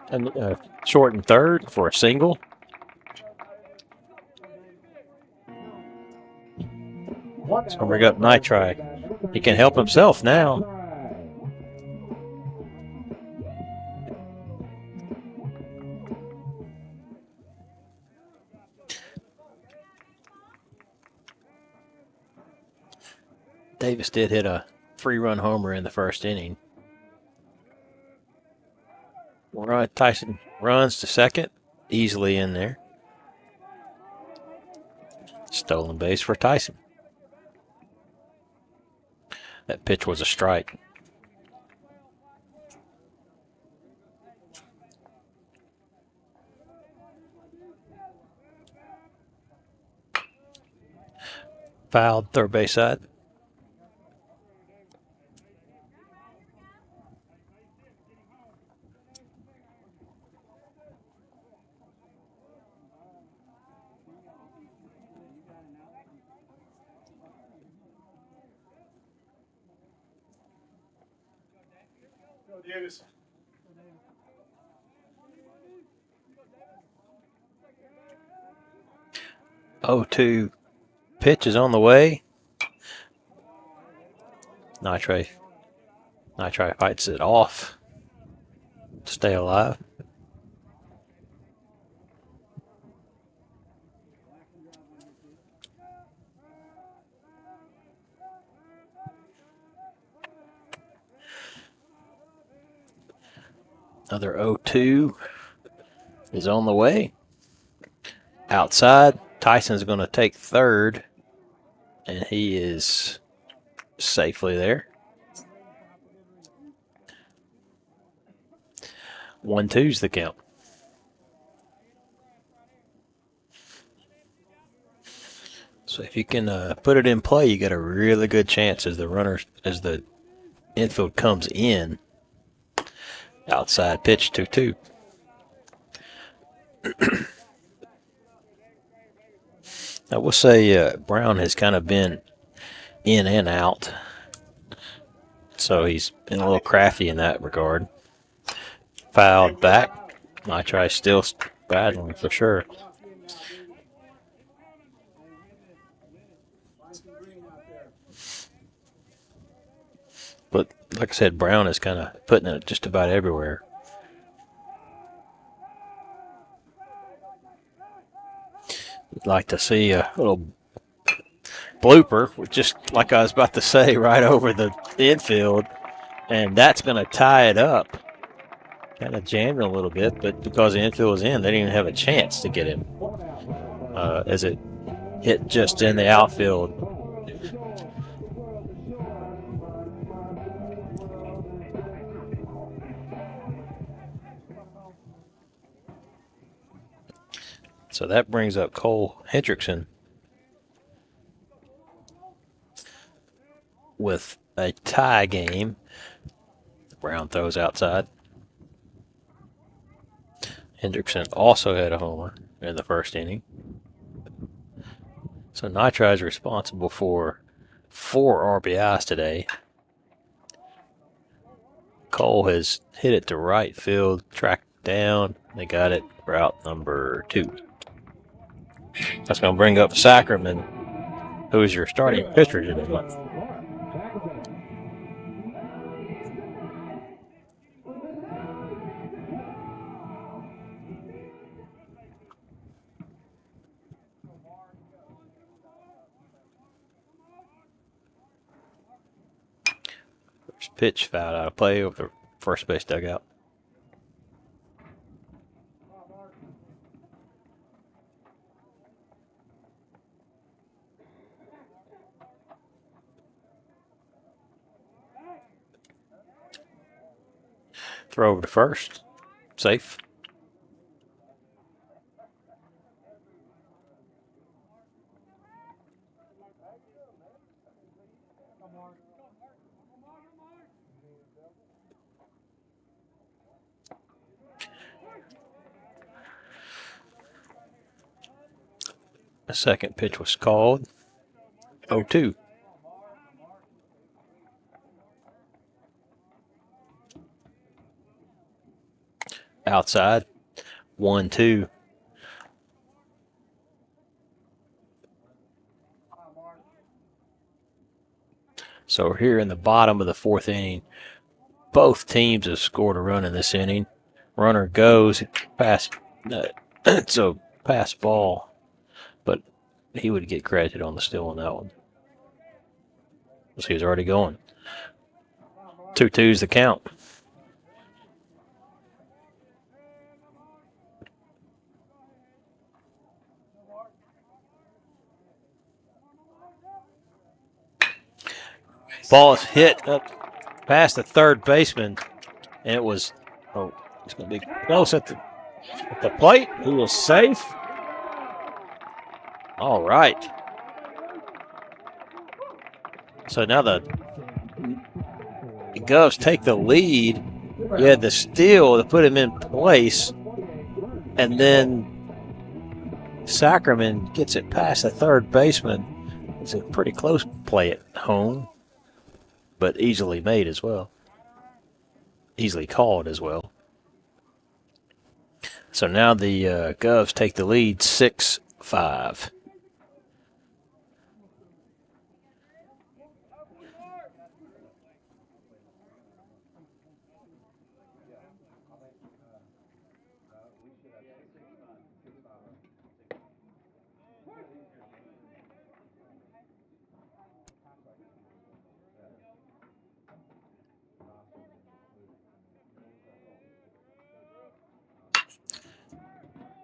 short and third for a single. It's going to bring up Nitri. He can help himself now. Davis did hit a 3-run homer in the first inning. All right, Tyson runs to second, easily in there. Stolen base for Tyson. That pitch was a strike. Fouled, third base side. Davis. 0-2 pitch is on the way. Nitri fights it off to stay alive. Another 0-2 is on the way. Outside, Tyson's going to take third, and he is safely there. 1-2's the count. So if you can put it in play, you got a really good chance as the infield comes in. Outside pitch 2-2. I will say Brown has kind of been in and out, so he's been a little crafty in that regard. Fouled back. Nitri still battling for sure. But like I said, Brown is kind of putting it just about everywhere. We'd like to see a little blooper, just like I was about to say, right over the infield, and that's going to tie it up. Kind of jammed a little bit, but because the infield was in, they didn't even have a chance to get him as it hit just in the outfield. So that brings up Cole Hendrickson with a tie game. Brown throws outside. Hendrickson also had a homer in the first inning. So Nitri is responsible for 4 RBIs today. Cole has hit it to right field, tracked down. They got it for out number 2. That's going to bring up Sackerman, who is your starting pitcher today. First pitch fouled out of play over the first base dugout. Throw over to first. Safe. A second pitch was called. 0-2. outside. 1-2. So we're here in the bottom of the 4th inning. Both teams have scored a run in this inning. Runner goes, pass. It's a pass ball, but he would get credited on the steal on that one. So he was already going. 2-2's the count. Ball is hit up past the third baseman, and it was, it's going to be close at the plate. He was safe. All right. So now the Govs take the lead. You had the steal to put him in place, and then Sackerman gets it past the third baseman. It's a pretty close play at home, but easily made as well. Easily called as well. So now the Govs take the lead 6-5.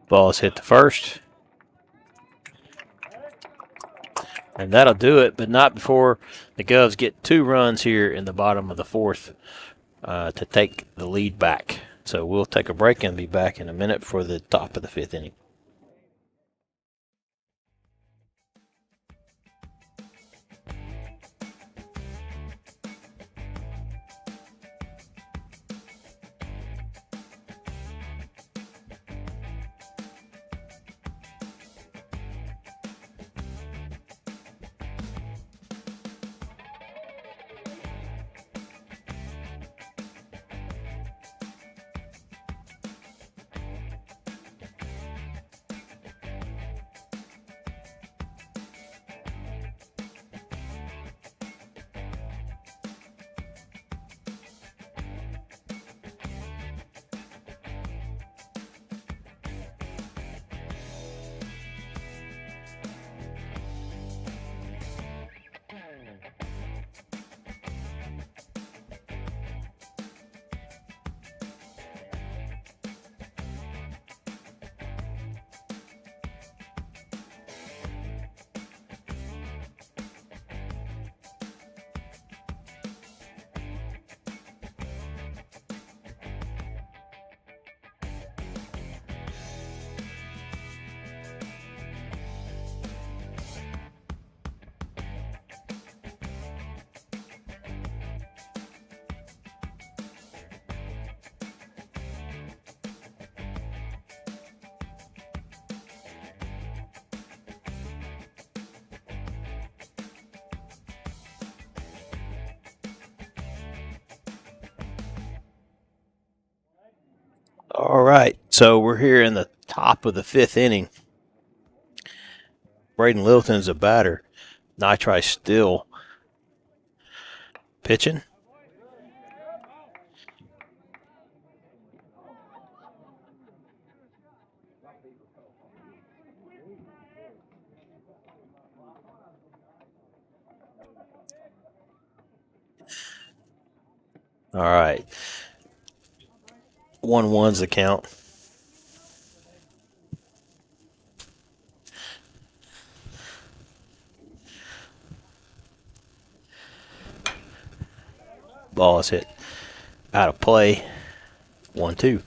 Ball is hit to first. And that'll do it, but not before the Govs get 2 runs here in the bottom of the 4th to take the lead back. So we'll take a break and be back in a minute for the top of the 5th inning. All right, so we're here in the top of the 5th inning. Braden Littleton's a batter. Nitri still pitching. All right. 1-1's the count. Ball is hit out of play. 1-2.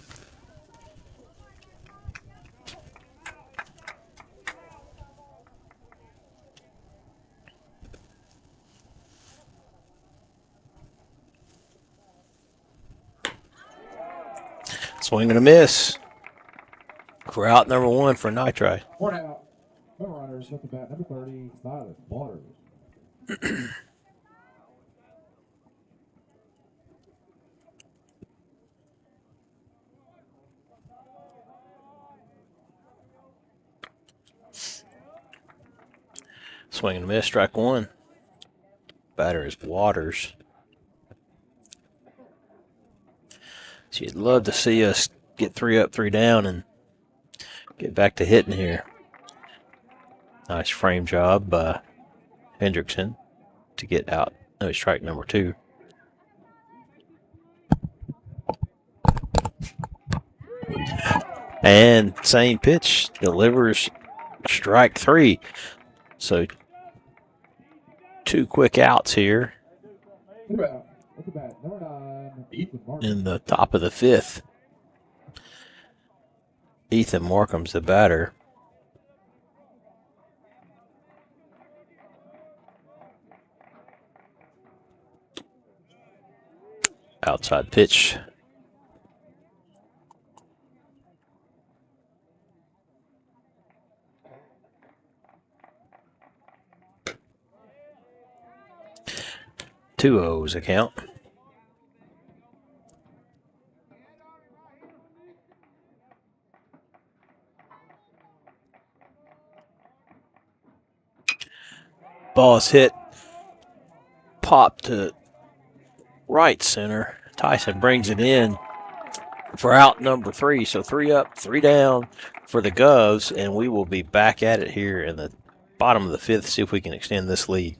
Swing and a miss. We're out number 1 for Nitri. One out. No runners at the bat. Number 30, Silas Waters. Swing and a miss, strike one. Batter is Waters. So you'd love to see us get 3 up, 3 down, and get back to hitting here. Nice frame job by Hendrickson to get out. No, strike number 2. And same pitch delivers strike 3. So 2 quick outs here in the top of the 5th. Ethan Markham's the batter. Outside pitch. Two O's account. Ball's hit. Pop to right center. Tyson brings it in for out number 3. So 3 up, 3 down for the Govs, and we will be back at it here in the bottom of the 5th, see if we can extend this lead.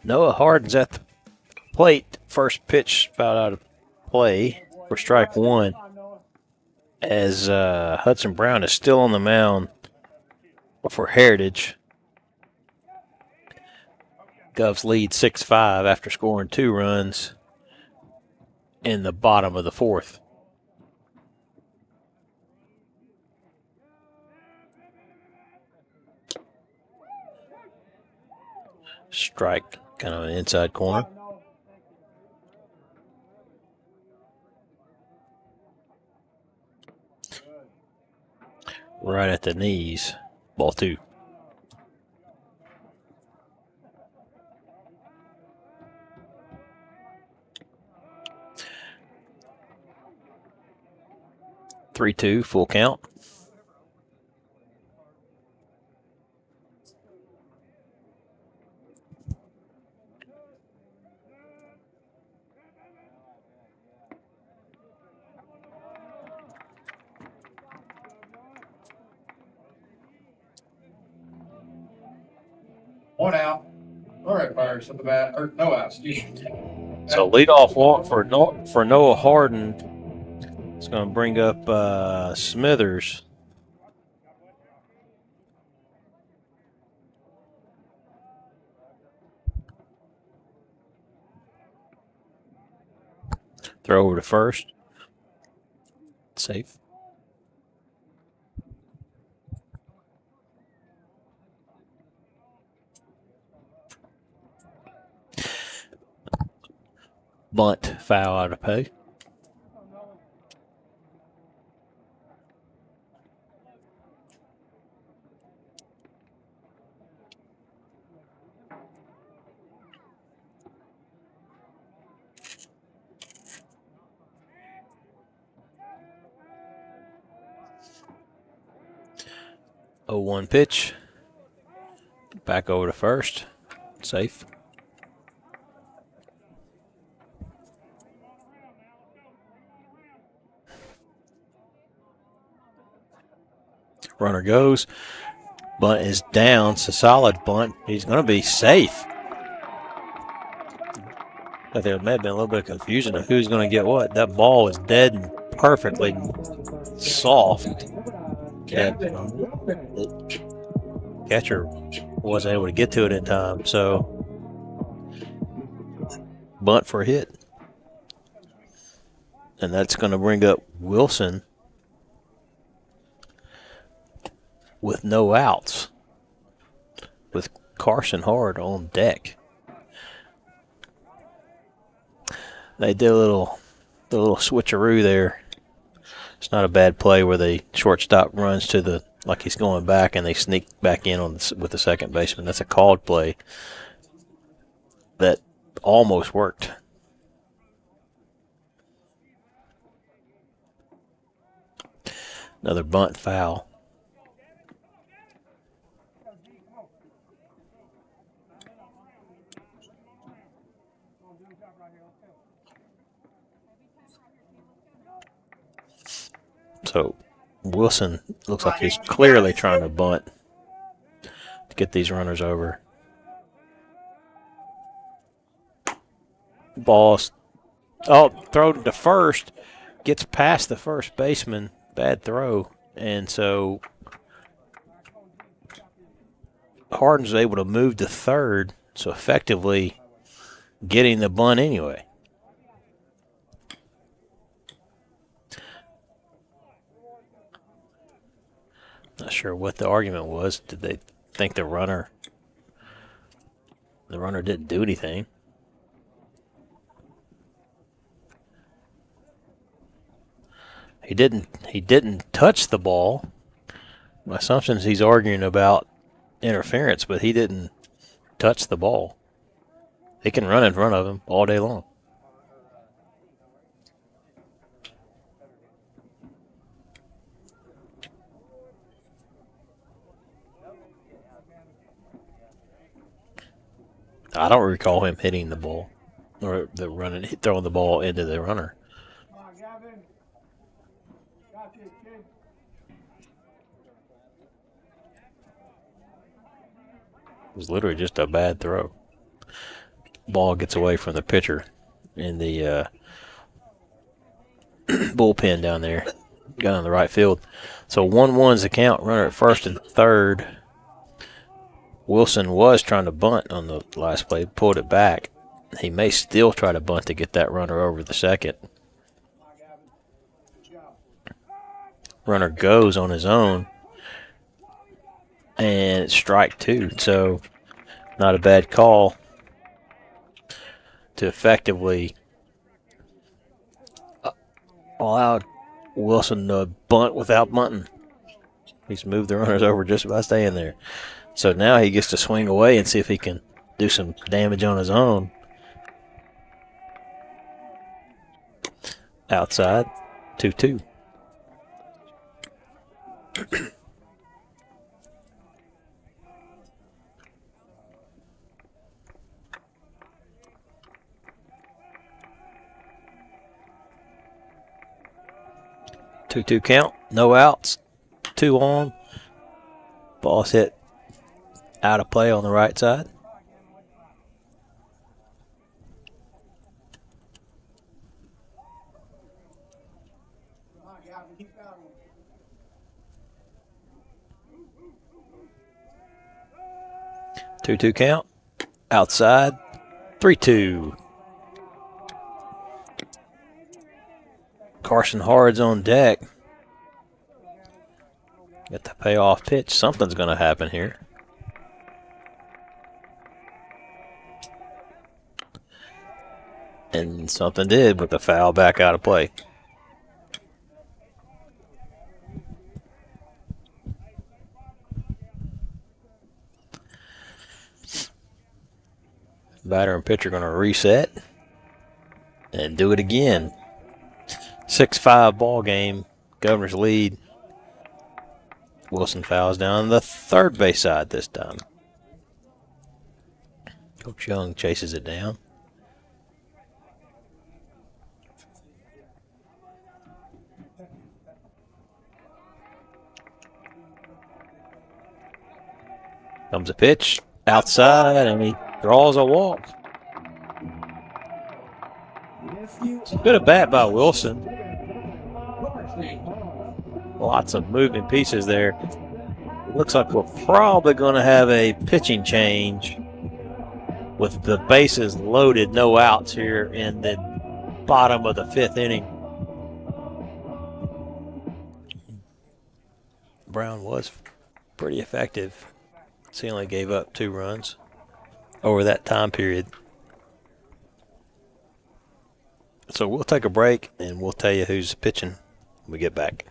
Noah Harden's at the plate. First pitch about out of play for strike 1. As Hudson Brown is still on the mound for Heritage. Govs lead 6-5 after scoring 2 runs in the bottom of the 4th. Strike, kind of an inside corner. Right at the knees. Ball 2. Three, 2, full count. One out. All right, Pirates at the bat. Or no outs. Excuse me. So leadoff walk for Noah Harden. It's going to bring up Smithers. Throw over to first. Safe. Bunt, foul out of play. 0-1 pitch. Back over to first. Safe. Runner goes. Bunt is down. It's a solid bunt. He's going to be safe. I think there may have been a little bit of confusion of who's going to get what. That ball was dead and perfectly soft. The catcher wasn't able to get to it in time, so bunt for a hit. And that's going to bring up Wilson with no outs, with Carson Hard on deck. They did a little switcheroo there. It's not a bad play where the shortstop runs to the, like he's going back, and they sneak back in with the second baseman. That's a called play that almost worked. Another bunt foul. So Wilson looks like he's clearly trying to bunt to get these runners over. Ball's thrown to first, gets past the first baseman, bad throw, and so Harden's able to move to third, so effectively getting the bunt anyway. Not sure what the argument was. Did they think the runner didn't do anything? He didn't touch the ball. My assumption is he's arguing about interference, but he didn't touch the ball. He can run in front of him all day long. I don't recall him hitting the ball or throwing the ball into the runner. It was literally just a bad throw. Ball gets away from the pitcher in the bullpen down there. Got on the right field. So 1-1's the count. Runner at first and third. Wilson was trying to bunt on the last play, pulled it back. He may still try to bunt to get that runner over the second. Runner goes on his own, and it's strike two. So not a bad call to effectively allow Wilson to bunt without bunting. He's moved the runners over just by staying there. So now he gets to swing away and see if he can do some damage on his own. Outside, 2-2. Two count, no outs, 2 on. Ball's hit out of play on the right side. Two count, outside, 3-2. Carson Hard's on deck. Got the payoff pitch. Something's going to happen here. And something did with the foul back out of play. Batter and pitcher going to reset and do it again. 6-5 ball game. Governor's lead. Wilson fouls down the third base side this time. Coach Young chases it down. Comes a pitch outside, and he draws a walk. It's a good at bat by Wilson. Lots of moving pieces there. It looks like we're probably going to have a pitching change with the bases loaded, no outs here in the bottom of the fifth inning. Brown was pretty effective. He only gave up 2 runs over that time period. So we'll take a break, and we'll tell you who's pitching when we get back.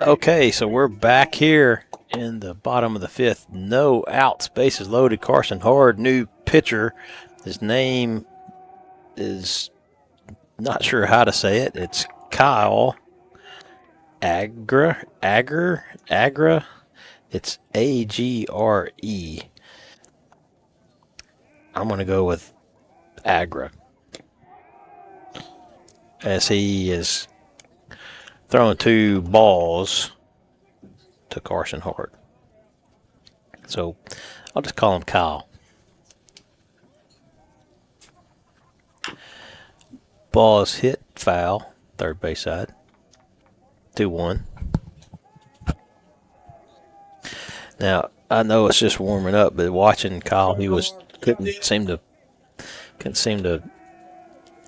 Okay, so we're back here in the bottom of the fifth. No outs, bases loaded. Carson Hard, new pitcher. His name is not sure how to say it. It's Kyle Agra. It's Agre. I'm going to go with Agra, as he is throwing 2 balls to Carson Hart. So I'll just call him Kyle. Ball is hit, foul, third base side. 2-1. Now, I know it's just warming up, but watching Kyle, he couldn't seem to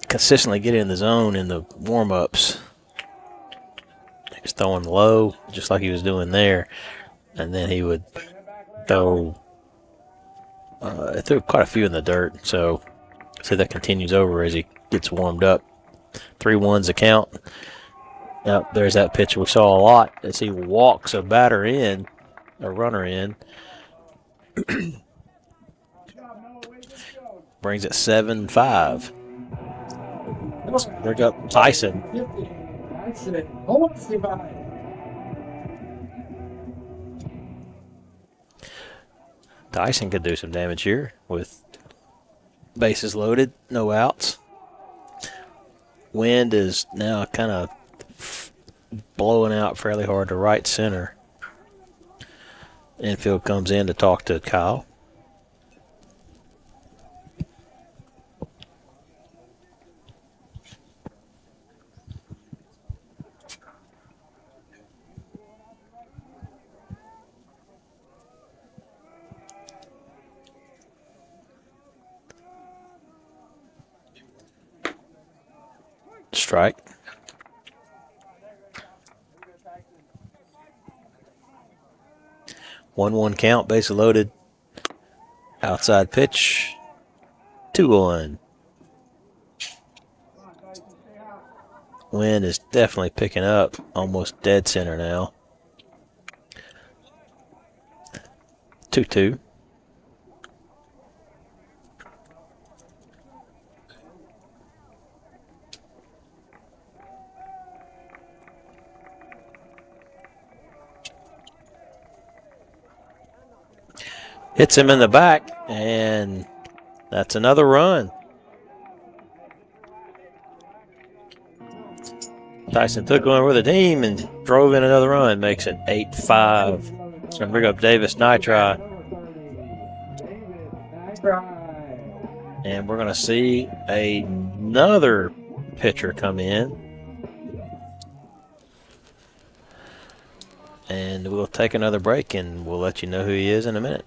consistently get in the zone in the warm-ups. He was throwing low, just like he was doing there, and then he would throw threw quite a few in the dirt, so see that continues over as he gets warmed up. 3-1's the count. Now, there's that pitch we saw a lot as he walks a batter in, a runner in. Brings it 7-5. Bring up Tyson. Tyson could do some damage here with bases loaded, no outs. Wind is now kind of blowing out fairly hard to right center. Infield comes in to talk to Kyle. Strike. One count, base loaded. Outside pitch. 2-1. Wind is definitely picking up. Almost dead center now. 2-2. Hits him in the back, and that's another run. Tyson took one for the team and drove in another run. Makes it 8-5. It's going to bring up Davis Nitri. And we're going to see another pitcher come in. And we'll take another break, and we'll let you know who he is in a minute.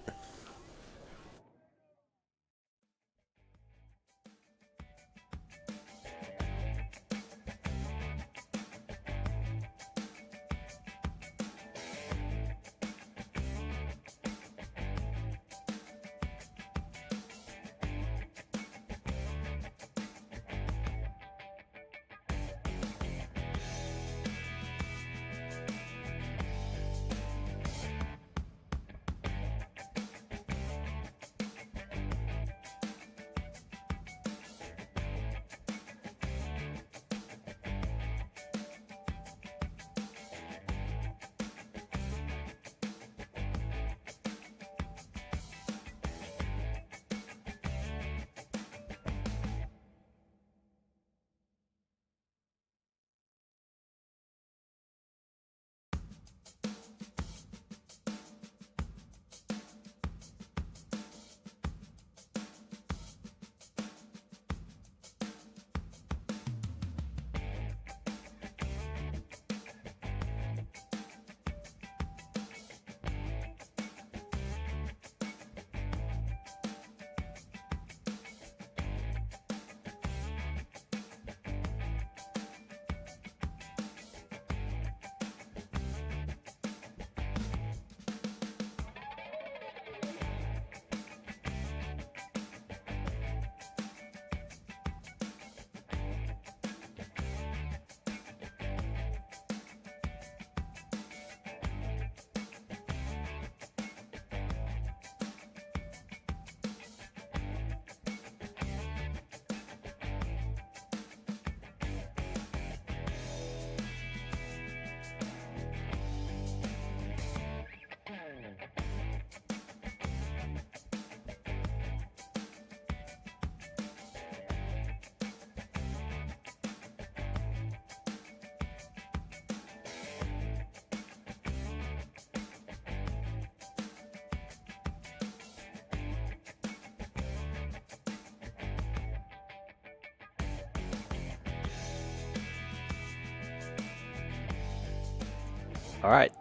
All right.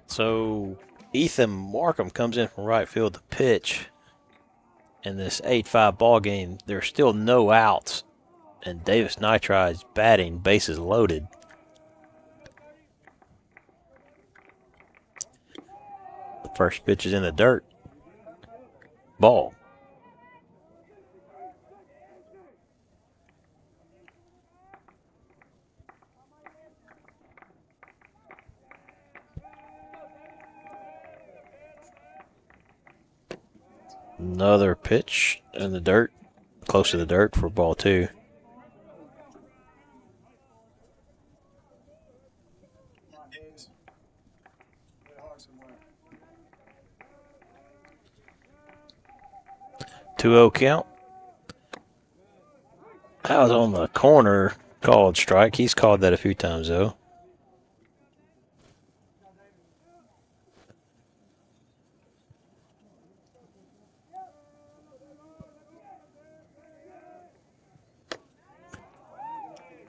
So Ethan Markham comes in from right field to pitch in this 8-5 ball game. There's still no outs, and Davis Nitri is batting, bases loaded. The first pitch is in the dirt. Ball. Another pitch in the dirt, close to the dirt for ball 2. Davis. Play hard somewhere. 2-0 count. That was on the corner, called strike. He's called that a few times, though.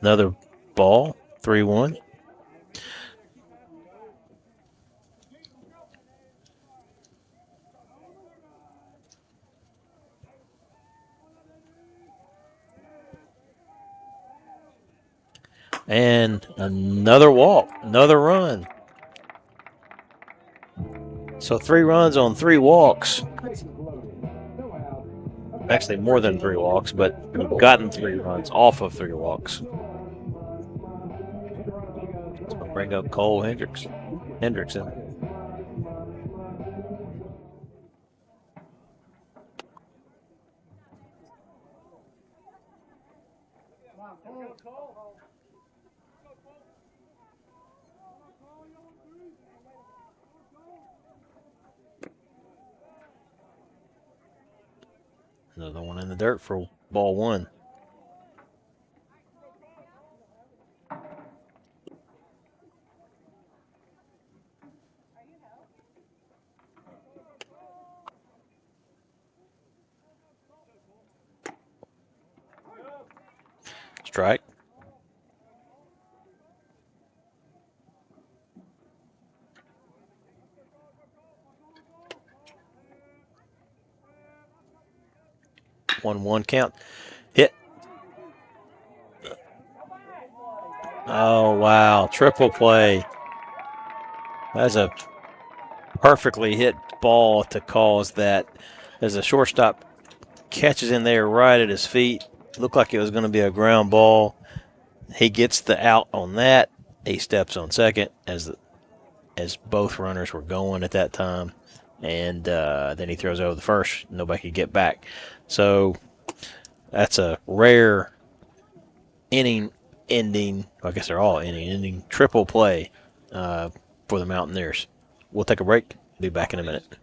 Another ball, 3-1. And another walk, another run. So 3 runs on 3 walks. Actually, more than 3 walks, but we've gotten 3 runs off of 3 walks. So bring up Cole Hendrickson. Another one in the dirt for ball 1. Strike. One count. Hit. Oh, wow. Triple play. That's a perfectly hit ball to cause that. As a shortstop catches in there right at his feet. Looked like it was going to be a ground ball. He gets the out on that. He steps on second as both runners were going at that time. And then he throws over the first. Nobody could get back. So that's a rare inning ending. I guess they're all inning ending triple play for the Mountaineers. We'll take a break. Be back in a minute.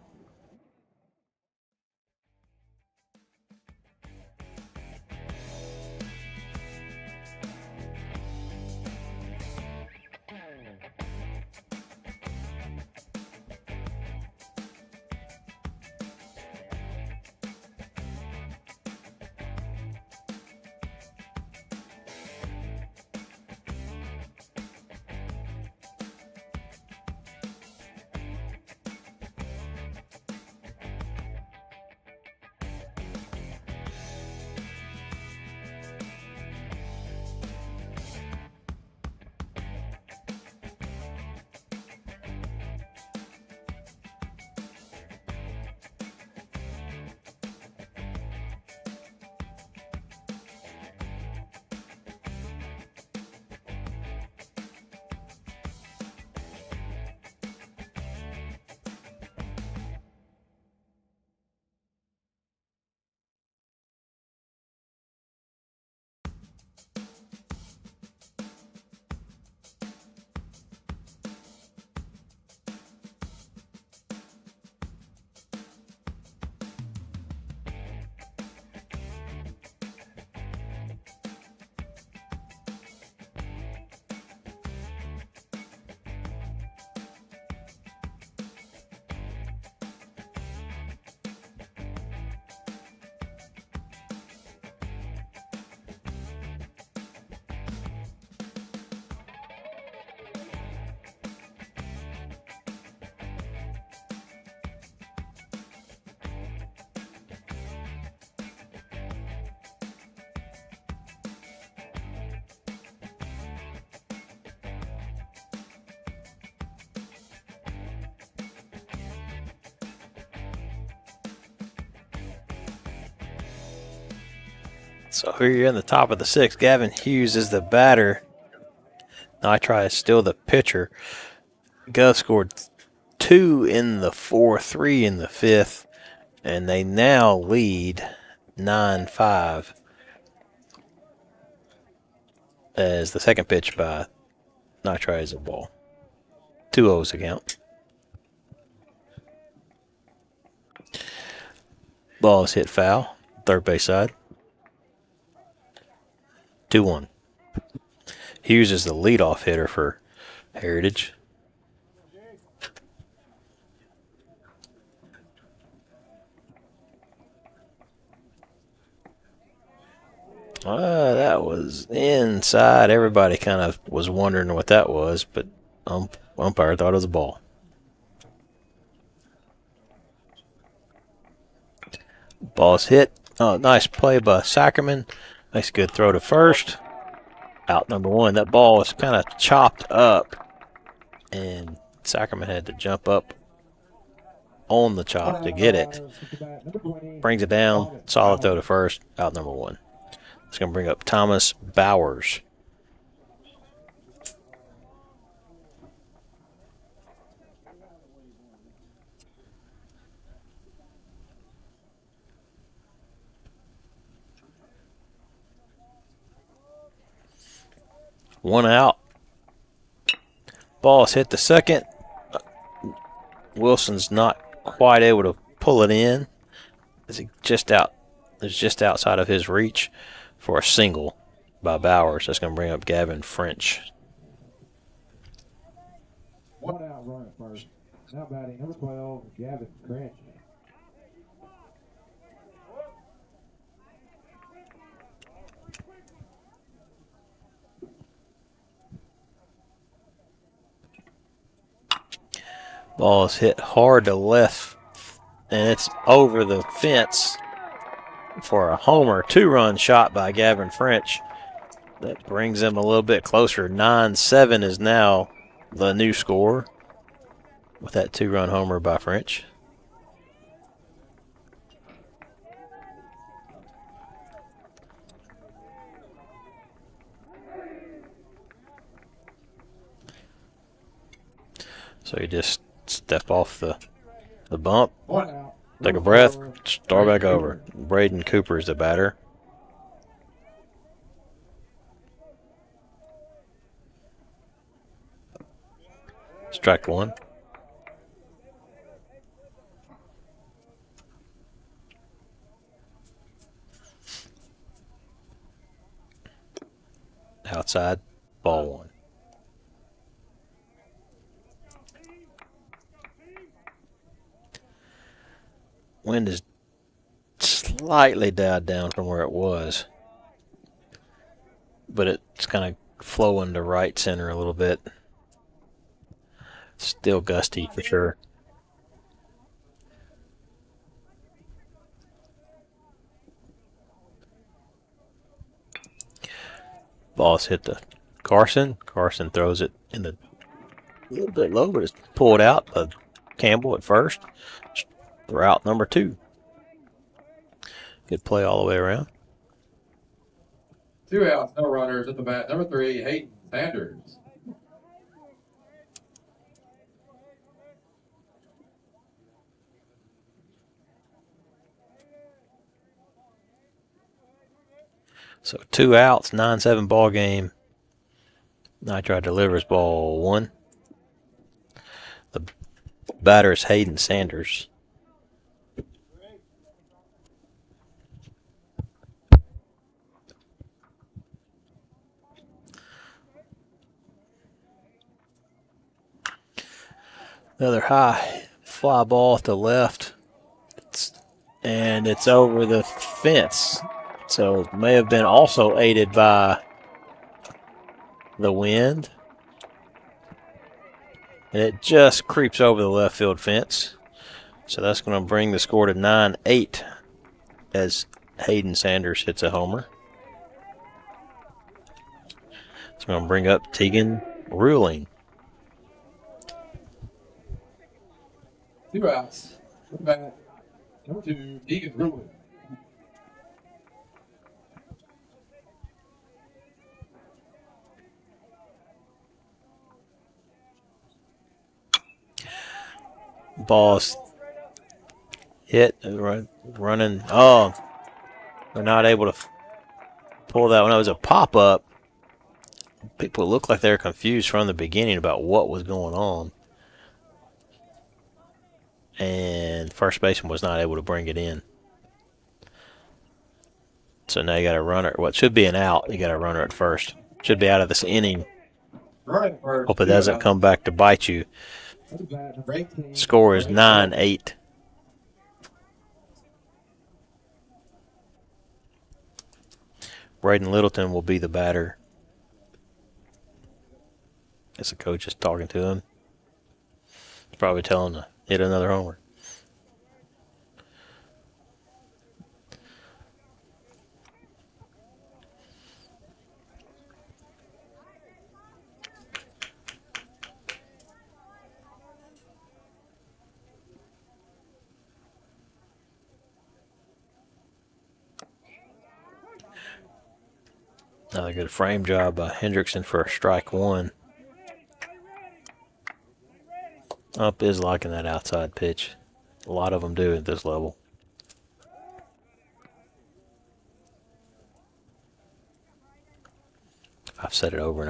So here you're in the top of the 6th. Gavin Hughes is the batter. Now I try to steal the pitcher. Gov scored 2 in the 4th, 3 in the 5th. And they now lead 9-5 as the second pitch by Nitro is a ball. 2-0's the count. Ball is hit foul, third base side. 2-1. Hughes is the leadoff hitter for Heritage. That was inside. Everybody kind of was wondering what that was, but umpire thought it was a ball. Ball's hit. Oh, nice play by Sackerman. Nice good throw to first. Out number one. That ball was kind of chopped up, and Sackerman had to jump up on the chop to get it. Brings it down. Solid throw to first. Out number one. It's going to bring up Thomas Bowers. One out. Ball's hit the second. Wilson's not quite able to pull it in. It's just outside of his reach for a single by Bowers. That's going to bring up Gavin French. One out, run at first. Now batting number 12, Gavin French. Ball is hit hard to left, and it's over the fence for a homer. 2-run shot by Gavin French. That brings them a little bit closer. 9-7 is now the new score with that 2-run homer by French. So you just step off the bump, take a breath, start back over. Braden Cooper is the batter. Strike one. Outside, ball one. Wind is slightly dialed down from where it was, but it's kind of flowing to right center a little bit. Still gusty for sure. Ball's hit to Carson. Carson throws it in the a little bit low, but it's pulled out by Campbell at first. Route number 2. Good play all the way around. 2 outs, no runners at the bat. Number 3, Hayden Sanders. So 2 outs, 9-7 ball game. Nitro delivers ball 1. The batter is Hayden Sanders. Another high fly ball to the left. And it's over the fence. So it may have been also aided by the wind. And it just creeps over the left field fence. So that's going to bring the score to 9-8 as Hayden Sanders hits a homer. It's going to bring up Tegan Ruling. 2 outs. At the bat. Number 2, Tegan Ruling. Ball's Hit, running. Oh, we're not able to pull that one. It was a pop-up. People looked like they were confused from the beginning about what was going on. And first baseman was not able to bring it in. So now you got a runner. What should be an out, you got a runner at first. Should be out of this inning. Hope it doesn't come back to bite you. Score is 9-8. Braden Littleton will be the batter. Guess the coach is talking to him. He's probably telling him to hit another homer. Another good frame job by Hendrickson for a strike one. Up is liking that outside pitch. A lot of them do at this level. I've said it over and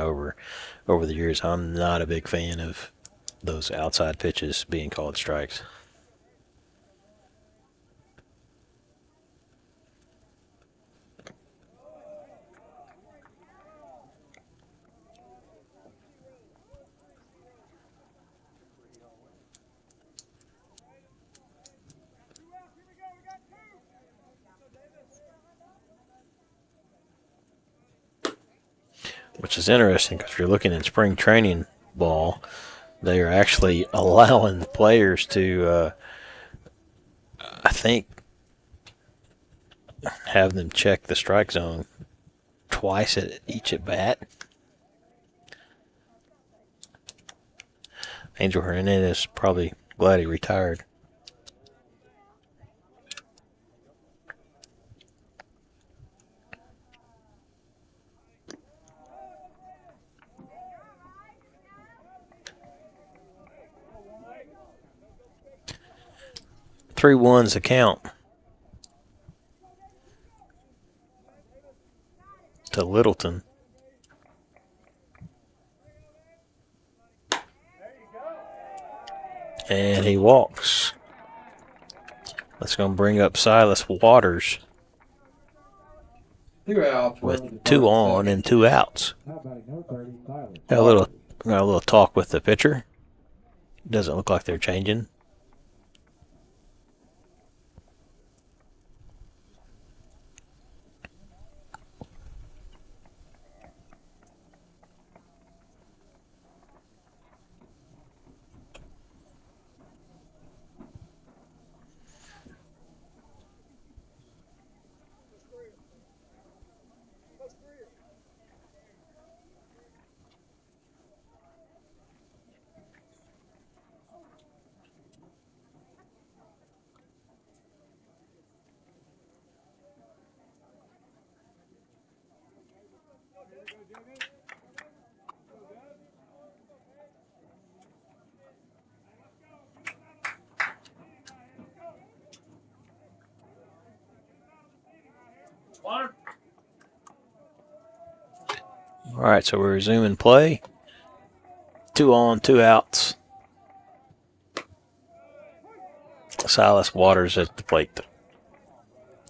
over the years. I'm not a big fan of those outside pitches being called strikes. Which is interesting because if you're looking at spring training ball, they are actually allowing players to, I think, have them check the strike zone twice at each at bat. Angel Hernandez is probably glad he retired. Three ones a count to Littleton. And he walks. That's going to bring up Silas Waters with 2 on and 2 outs. Got a little talk with the pitcher. Doesn't look like they're changing. All right, so we're resuming play. 2 on, 2 outs. Silas Waters at the plate.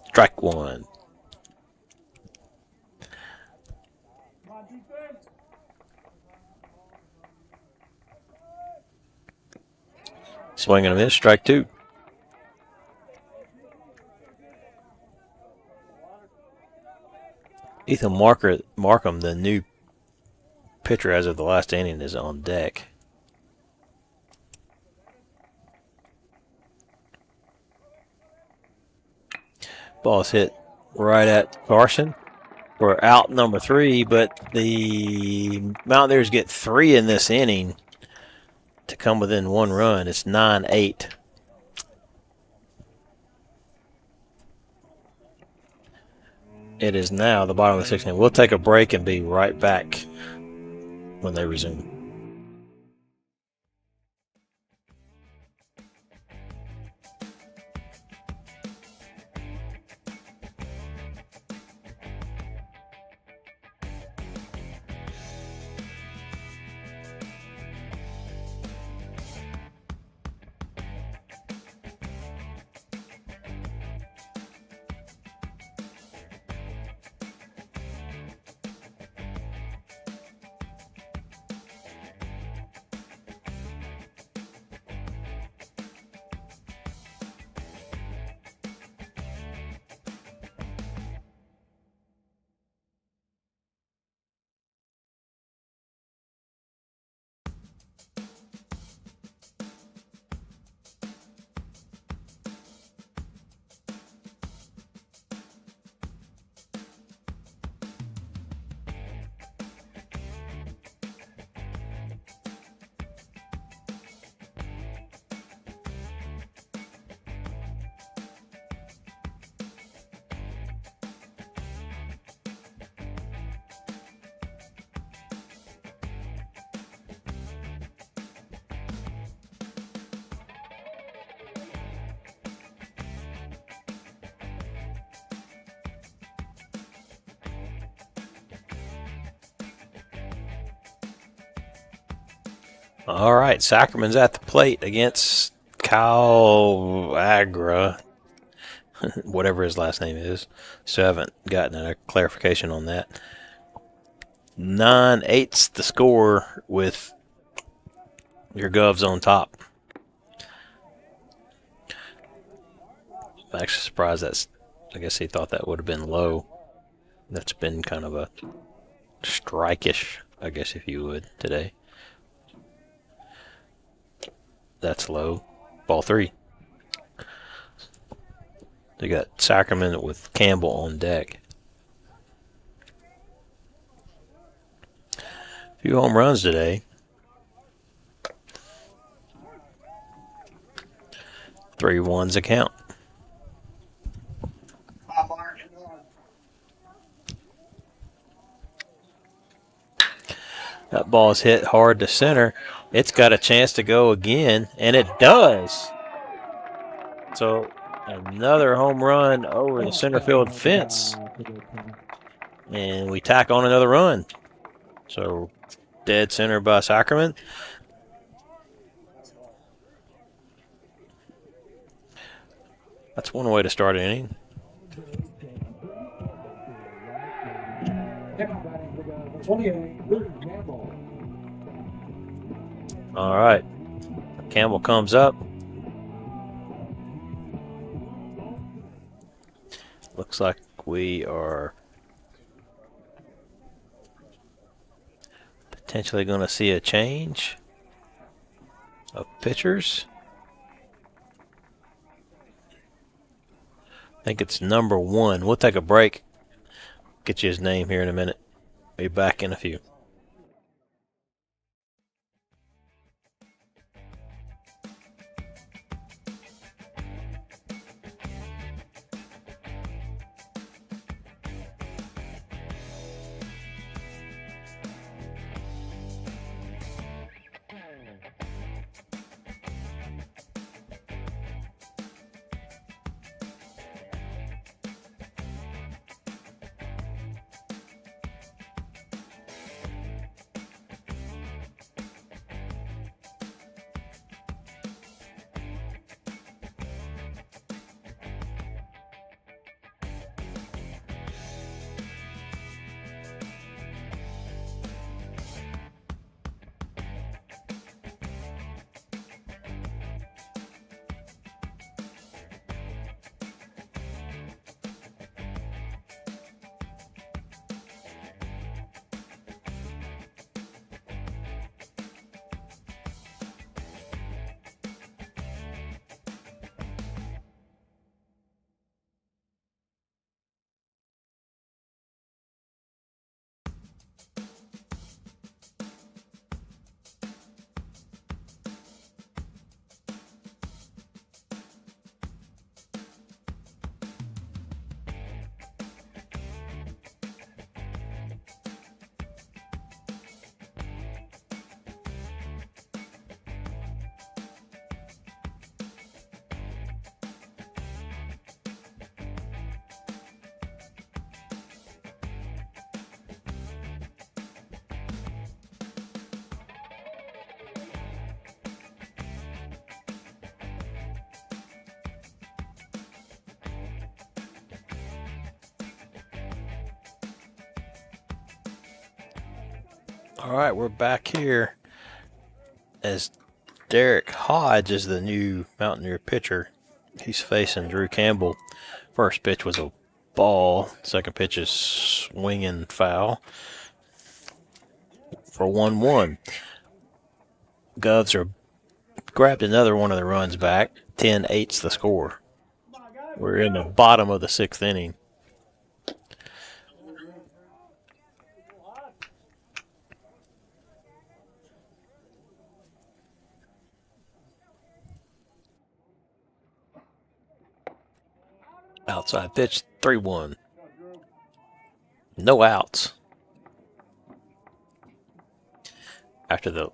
Strike one. Swing and a miss, strike two. Ethan Markham, the new pitcher as of the last inning, is on deck. Ball's hit right at Carson for out number 3, but the Mountaineers get 3 in this inning to come within 1 run. It's 9-8. It is now the bottom of the 6th inning. We'll take a break and be right back when they resume. All right, Sacrament's at the plate against Kyle Agra, whatever his last name is. So I haven't gotten a clarification on that. 9-8's the score with your Govs on top. I'm actually surprised I guess he thought that would have been low. That's been kind of a strike-ish, I guess if you would, today. That's low. Ball 3. They got Sacrament with Campbell on deck. A few home runs today. 3-1's a count. That ball's hit hard to center. It's got a chance to go again, and it does. So another home run over the center field fence. And we tack on another run. So dead center by Sacrament. That's one way to start an inning. All right. Campbell comes up. Looks like we are potentially going to see a change of pitchers. I think it's number 1. We'll take a break. Get you his name here in a minute. Be back in a few. All right, we're back here as Derek Hodge is the new Mountaineer pitcher. He's facing Drew Campbell. First pitch was a ball. Second pitch is swinging foul for 1-1. Govs are grabbed another one of the runs back. 10-8's the score. We're in the bottom of the 6th inning. Outside pitch, 3-1. No outs. After the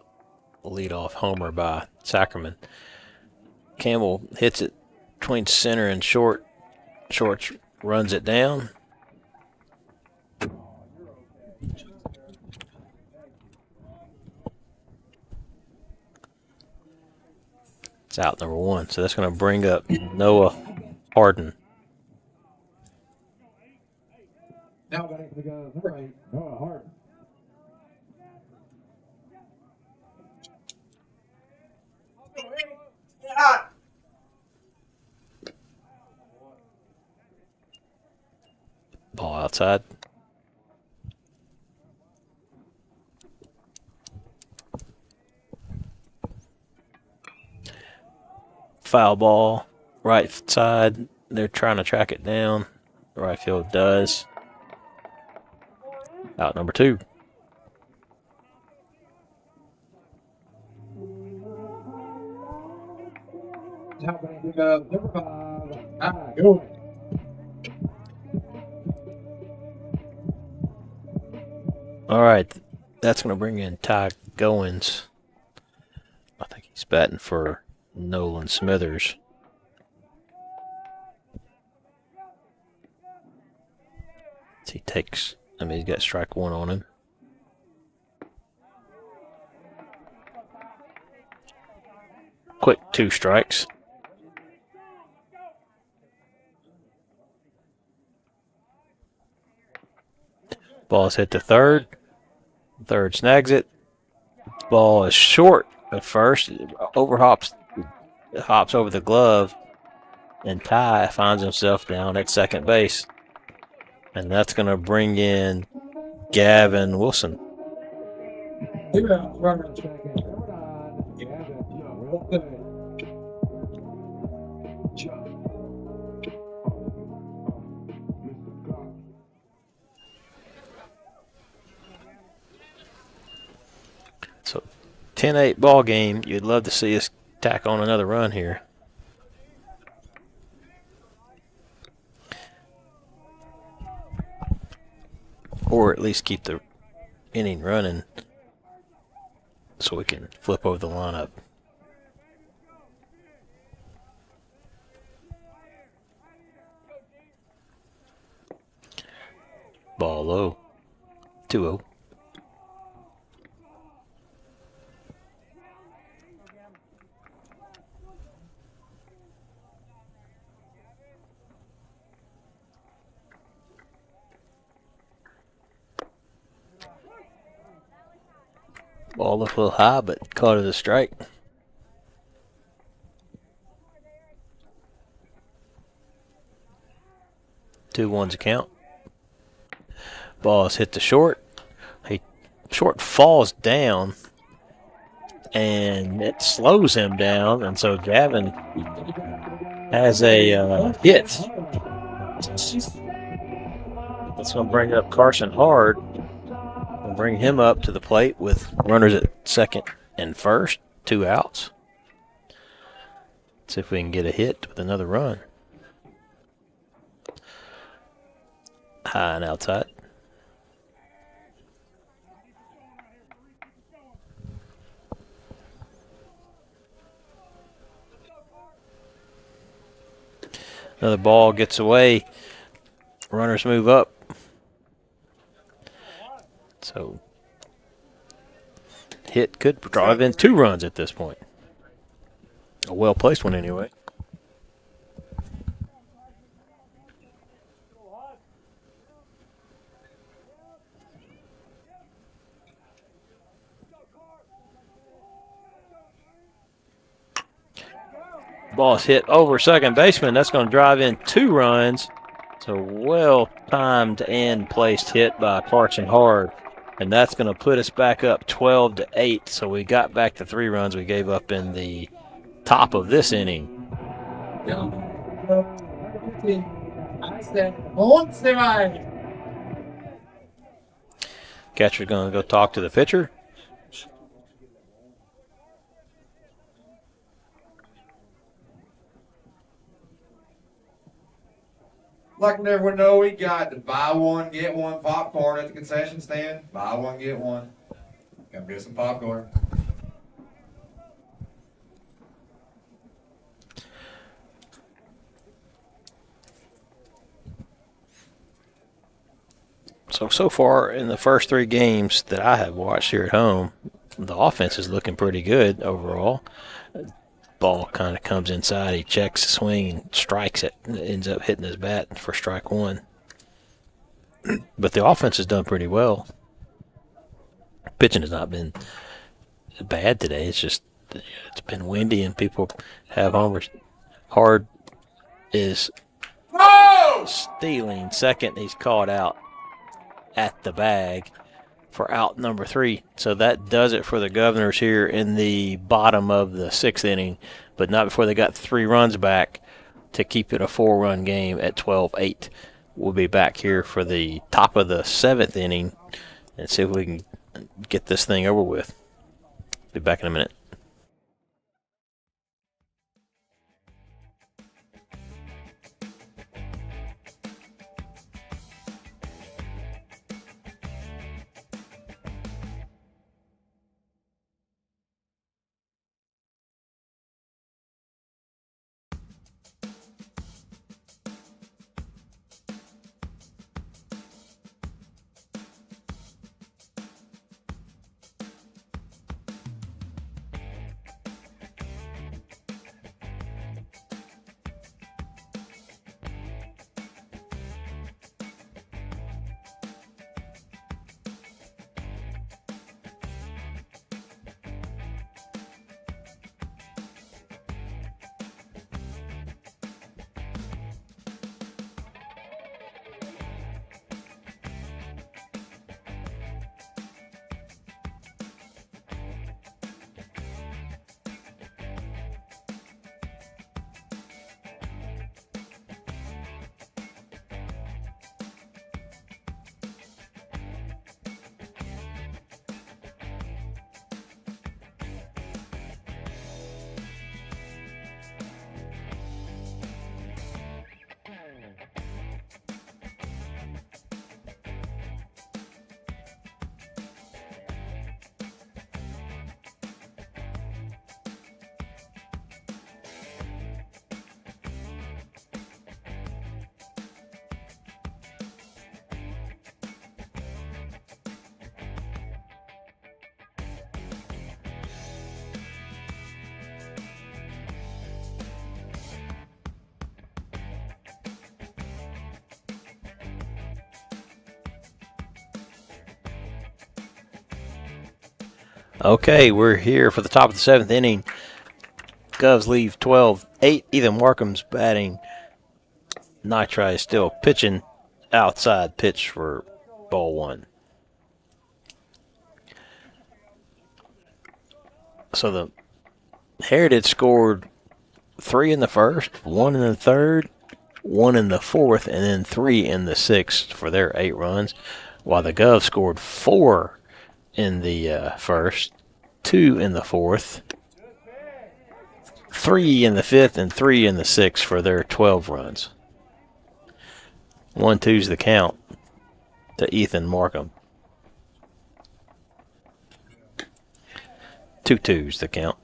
leadoff homer by Sacrament. Campbell hits it between center and short. Short runs it down. It's out number 1. So that's going to bring up Noah Harden. Now batting for the Govs, number 8, Noah Harden. Ball outside. Foul ball, right side. They're trying to track it down. Right field does. Out number 2. Now batting for the Govs, number 5, Goins. All right, that's going to bring in Ty Goins. I think he's batting for Nolan Smithers. He takes, he's got strike 1 on him. Quick 2 strikes. Ball is hit to third. Third snags it. Ball is short at first. Hops over the glove. And Ty finds himself down at second base. And that's going to bring in Gavin Wilson. So 10-8 ball game. You'd love to see us tack on another run here. Or at least keep the inning running so we can flip over the lineup. Ball low. 2-0. Ball looked a little high, but caught it a strike. Two ones a count. Ball is hit to short. Short falls down, and it slows him down, and so Gavin has a hit. That's going to bring up Carson Hard. We'll bring him up to the plate with runners at second and first, 2 outs. See if we can get a hit with another run. High and outside. Another ball gets away. Runners move up. So, hit could drive in 2 runs at this point. A well-placed one anyway. Ball's hit over second baseman. That's going to drive in 2 runs. So well-timed and placed hit by Carson Hard. And that's going to put us back up 12-8. So we got back to 3 runs we gave up in the top of this inning. Catcher's going to go talk to the pitcher. Like everyone know, we got the buy one, get one popcorn at the concession stand. Buy one, get one. Come get some popcorn. So far in the first 3 games that I have watched here at home, the offense is looking pretty good overall. ball kind of comes inside. He checks the swing and strikes it. And it ends up hitting his bat for strike one. But the offense has done pretty well. Pitching has not been bad today. It's just it's been windy and people have homers. Hard is stealing second. He's caught out at the bag for out number 3. So that does it for the Governors here in the bottom of the 6th inning, but not before they got 3 runs back to keep it a 4-run game at 12-8. We'll be back here for the top of the 7th inning and see if we can get this thing over with. Be back in a minute. Okay, we're here for the top of the 7th inning. Govs leave 12-8. Ethan Markham's batting. Nitri is still pitching. Outside pitch for ball 1. So the Heritage scored 3 in the first, 1 in the third, 1 in the fourth, and then 3 in the 6th for their 8 runs, while the Govs scored 4 in the first, 2 in the fourth, 3 in the 5th, and 3 in the 6th for their 12 runs. 1-2's the count to Ethan Markham. 2-2's the count.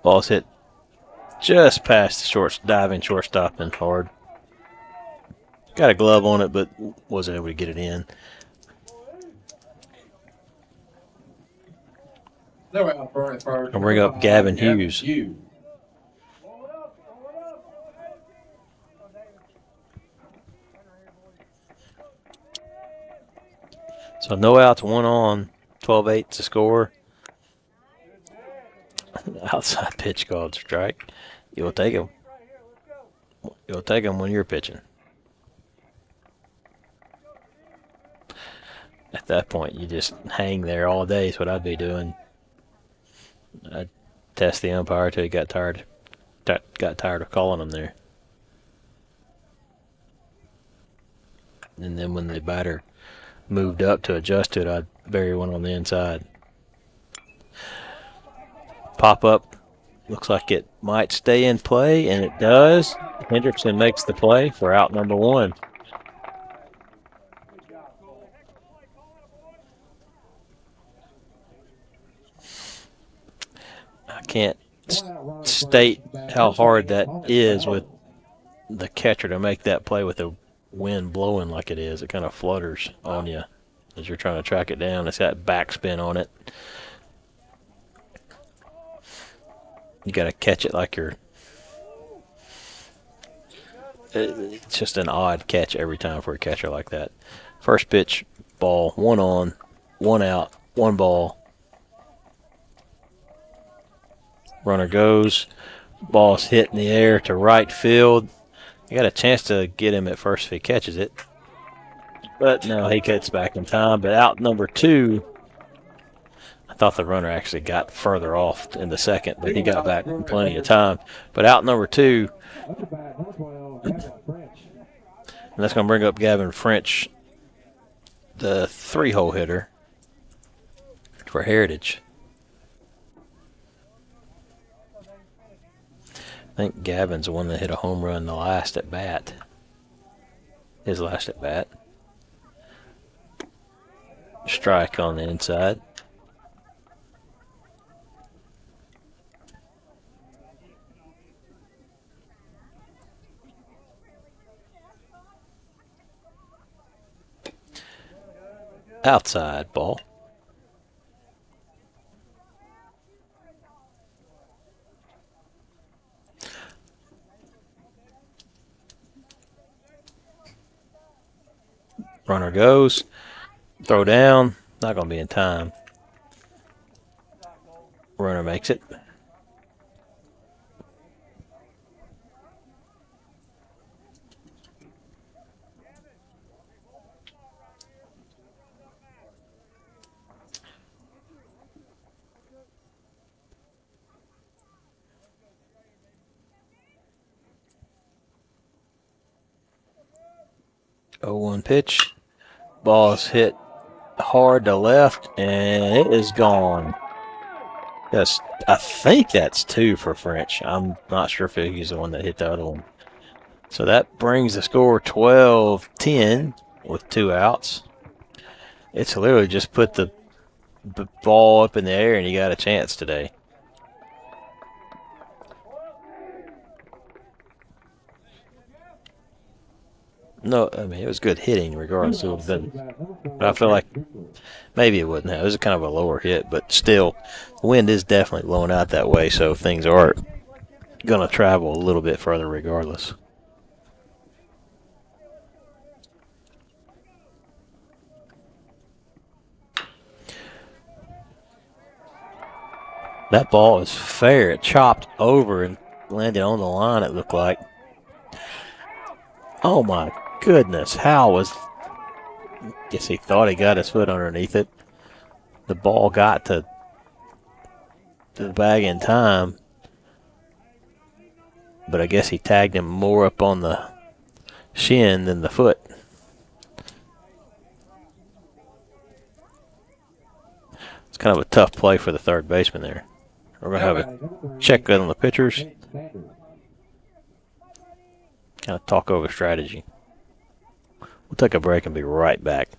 Ball's hit just past the diving shortstop and hard. Got a glove on it, but wasn't able to get it in. I'll bring up Gavin Hughes. So no outs, 1 on, 12-8 to score. Outside pitch called strike. You'll take him. You'll take him when you're pitching. At that point, you just hang there all day is what I'd be doing. I'd test the umpire till he got tired of calling him there. And then when the batter moved up to adjust to it, I'd bury one on the inside. Pop up. Looks like it might stay in play, and it does. Hendrickson makes the play for out number 1. I can't state how hard that is with the catcher to make that play with the wind blowing like it is. It kind of flutters on you as you're trying to track it down. It's got backspin on it. You got to catch it like you're. It's just an odd catch every time for a catcher like that. First pitch, ball, 1 on, 1 out, 1 ball. Runner goes. Ball's hit in the air to right field. You got a chance to get him at first if he catches it. But no, he gets back in time. But out number 2, I thought the runner actually got further off in the second, but he got back in plenty of time. But out number 2, That's a bad number 12, Gavin French. and that's going to bring up Gavin French, the 3-hole hitter for Heritage. I think Gavin's the one that hit a home run the last at bat. His last at bat. Strike on the inside. Outside ball. Runner goes. Throw down. Not going to be in time. Runner makes it. Oh, 1 pitch. Ball's hit hard to left, and it is gone. Yes, I think that's 2 for French. I'm not sure if he's the one that hit the other one. So that brings the score 12-10 with 2 outs. It's literally just put the ball up in the air, and you got a chance today. No, I mean, it was good hitting regardless. It would have been. But I feel like maybe it wouldn't have. It was kind of a lower hit, but still, the wind is definitely blowing out that way, so things are going to travel a little bit further regardless. That ball is fair. It chopped over and landed on the line, it looked like. Oh, my goodness. How was... Guess he thought he got his foot underneath it. The ball got to the bag in time. But I guess he tagged him more up on the shin than the foot. It's kind of a tough play for the third baseman there. We're going to have a check on the pitchers. Kind of talk over strategy. We'll take a break and be right back.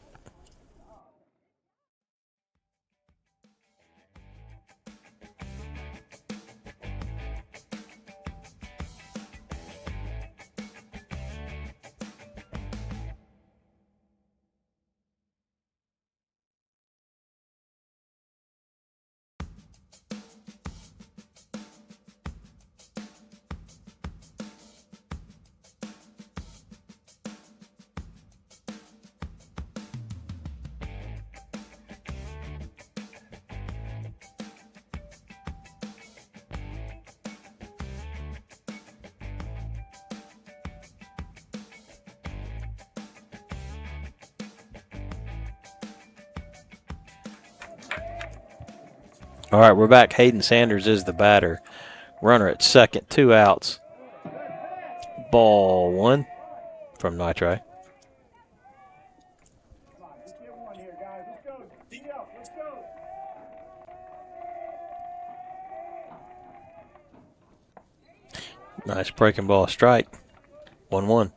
All right, we're back. Hayden Sanders is the batter. Runner at second, 2 outs. Ball 1 from Nitri. Nice breaking ball strike. 1-1.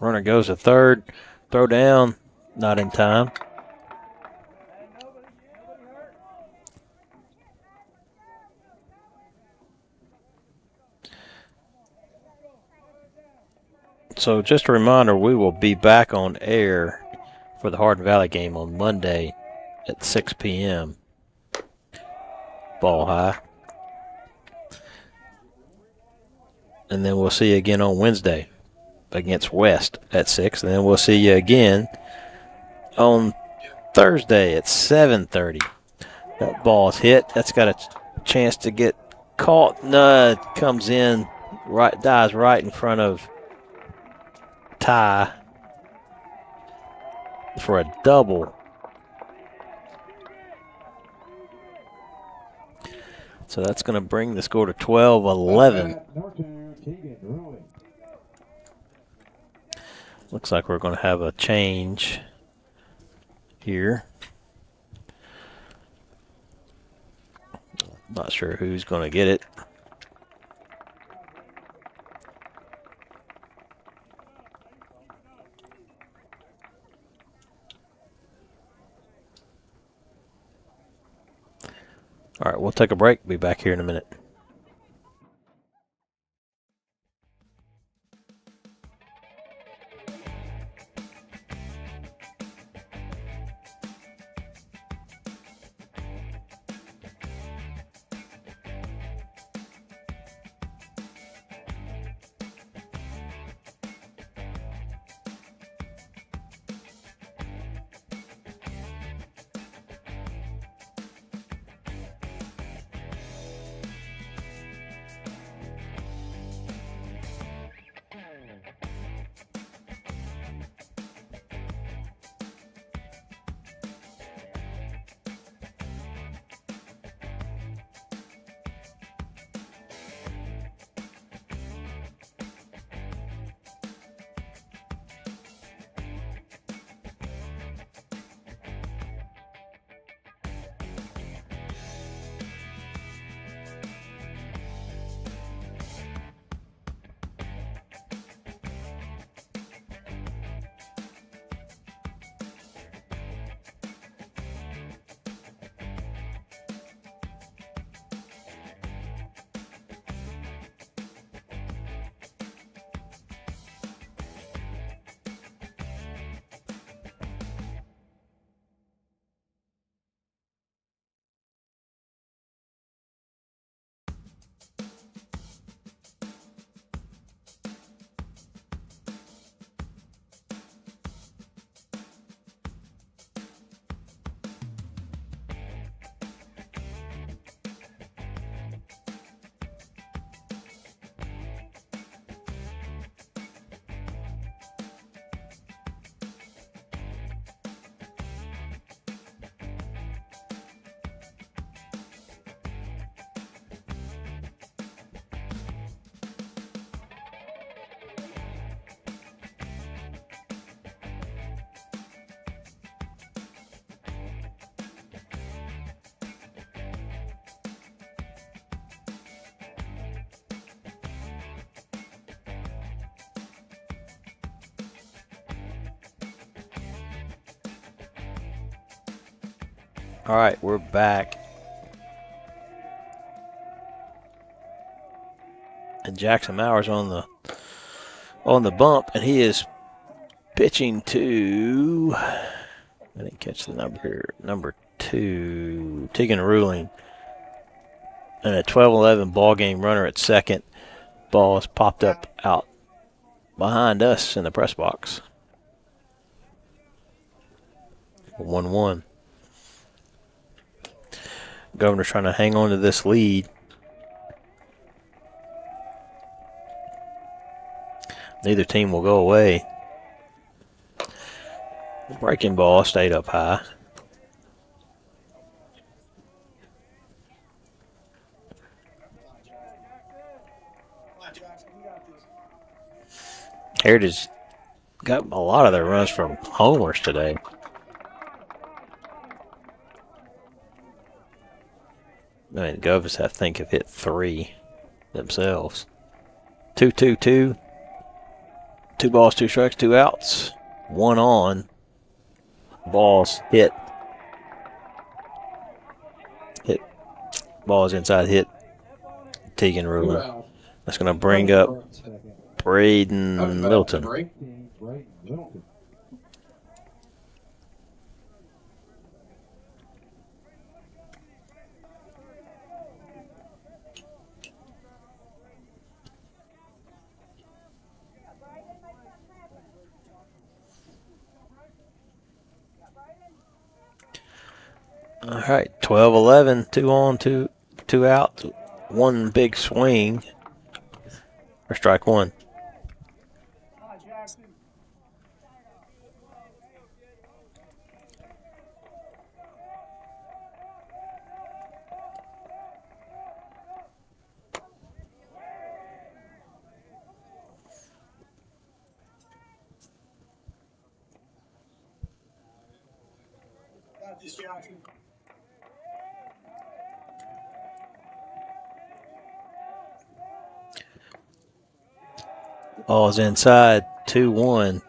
Runner goes to third. Throw down. Not in time. So just a reminder, we will be back on air for the Hardin Valley game on Monday at 6 p.m. Ball high. And then we'll see you again on Wednesday against West at 6. And then we'll see you again on Thursday at 7:30. That ball's hit. That's got a chance to get caught. No, it comes in, right, dies right in front of Ty for a double. So that's going to bring the score to 12-11. Looks like we're going to have a change here. Not sure who's going to get it. All right, we'll take a break. Be back here in a minute. All right, we're back. And Jackson Mowers on the bump, and he is pitching to, I didn't catch the number here, number 2, Tegan Ruling. And a 12-11 ball game runner at second. Ball has popped up out behind us in the press box. 1-1. Governor's trying to hang on to this lead. Neither team will go away. The breaking ball stayed up high. Heritage got a lot of their runs from homers today. I mean, Govers, I think, have hit 3 themselves. 2-2-2. 2 balls, 2 strikes, 2 outs. 1 on. Balls hit. Hit. Balls inside hit. Tegan Ruler. That's going to bring up Braden Littleton. Team Braden Littleton. All right, 12-11, 2 on, 2 out, 1 big swing for strike 1. Jackson. Ball's inside, 2-1.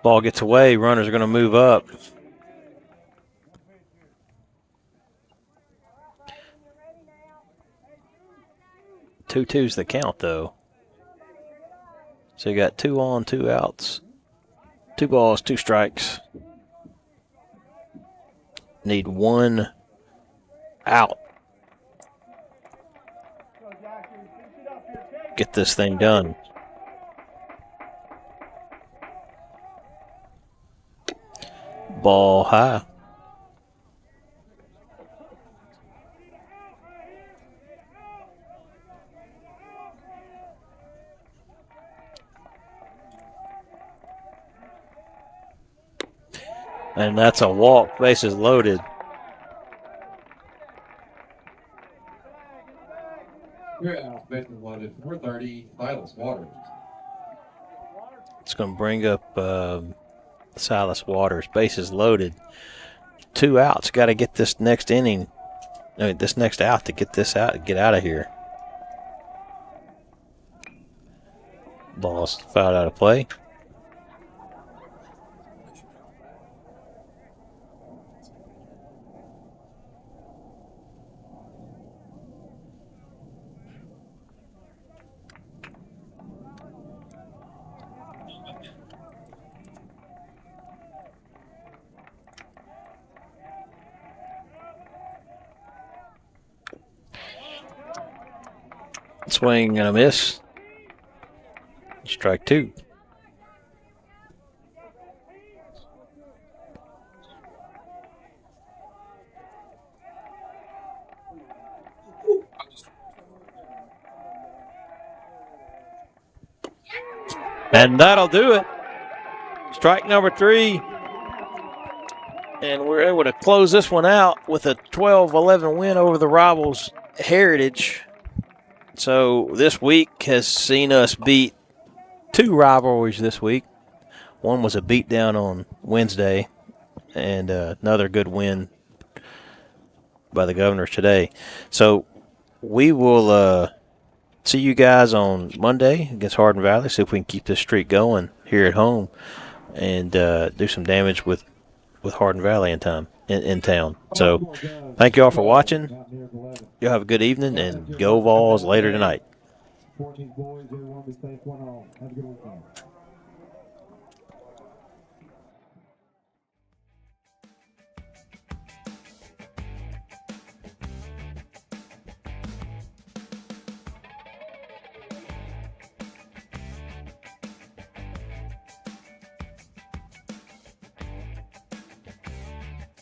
Ball gets away, runners are going to move up. Two's the count, though. So you got 2 on, 2 outs. 2 balls, 2 strikes. Need 1 out. Get this thing done. Ball high. And that's a walk, bases loaded. We're out, bases loaded. 430, Silas Waters. It's going to bring up Silas Waters, bases loaded. 2 outs. Got to get this next inning, this next out to get this out, get out of here. Ball's fouled out of play. Swing and a miss. Strike 2. And that'll do it. Strike number 3. And we're able to close this one out with a 12-11 win over the rivals Heritage. So this week has seen us beat 2 rivalries this week. One was a beatdown on Wednesday, and another good win by the Governors today. So we will see you guys on Monday against Hardin Valley, see if we can keep this streak going here at home and do some damage with Hardin Valley in town. So thank you all for watching. Y'all have a good evening, and go Vols later tonight. 14 boys, everyone be safe, one all. Have a good weekend.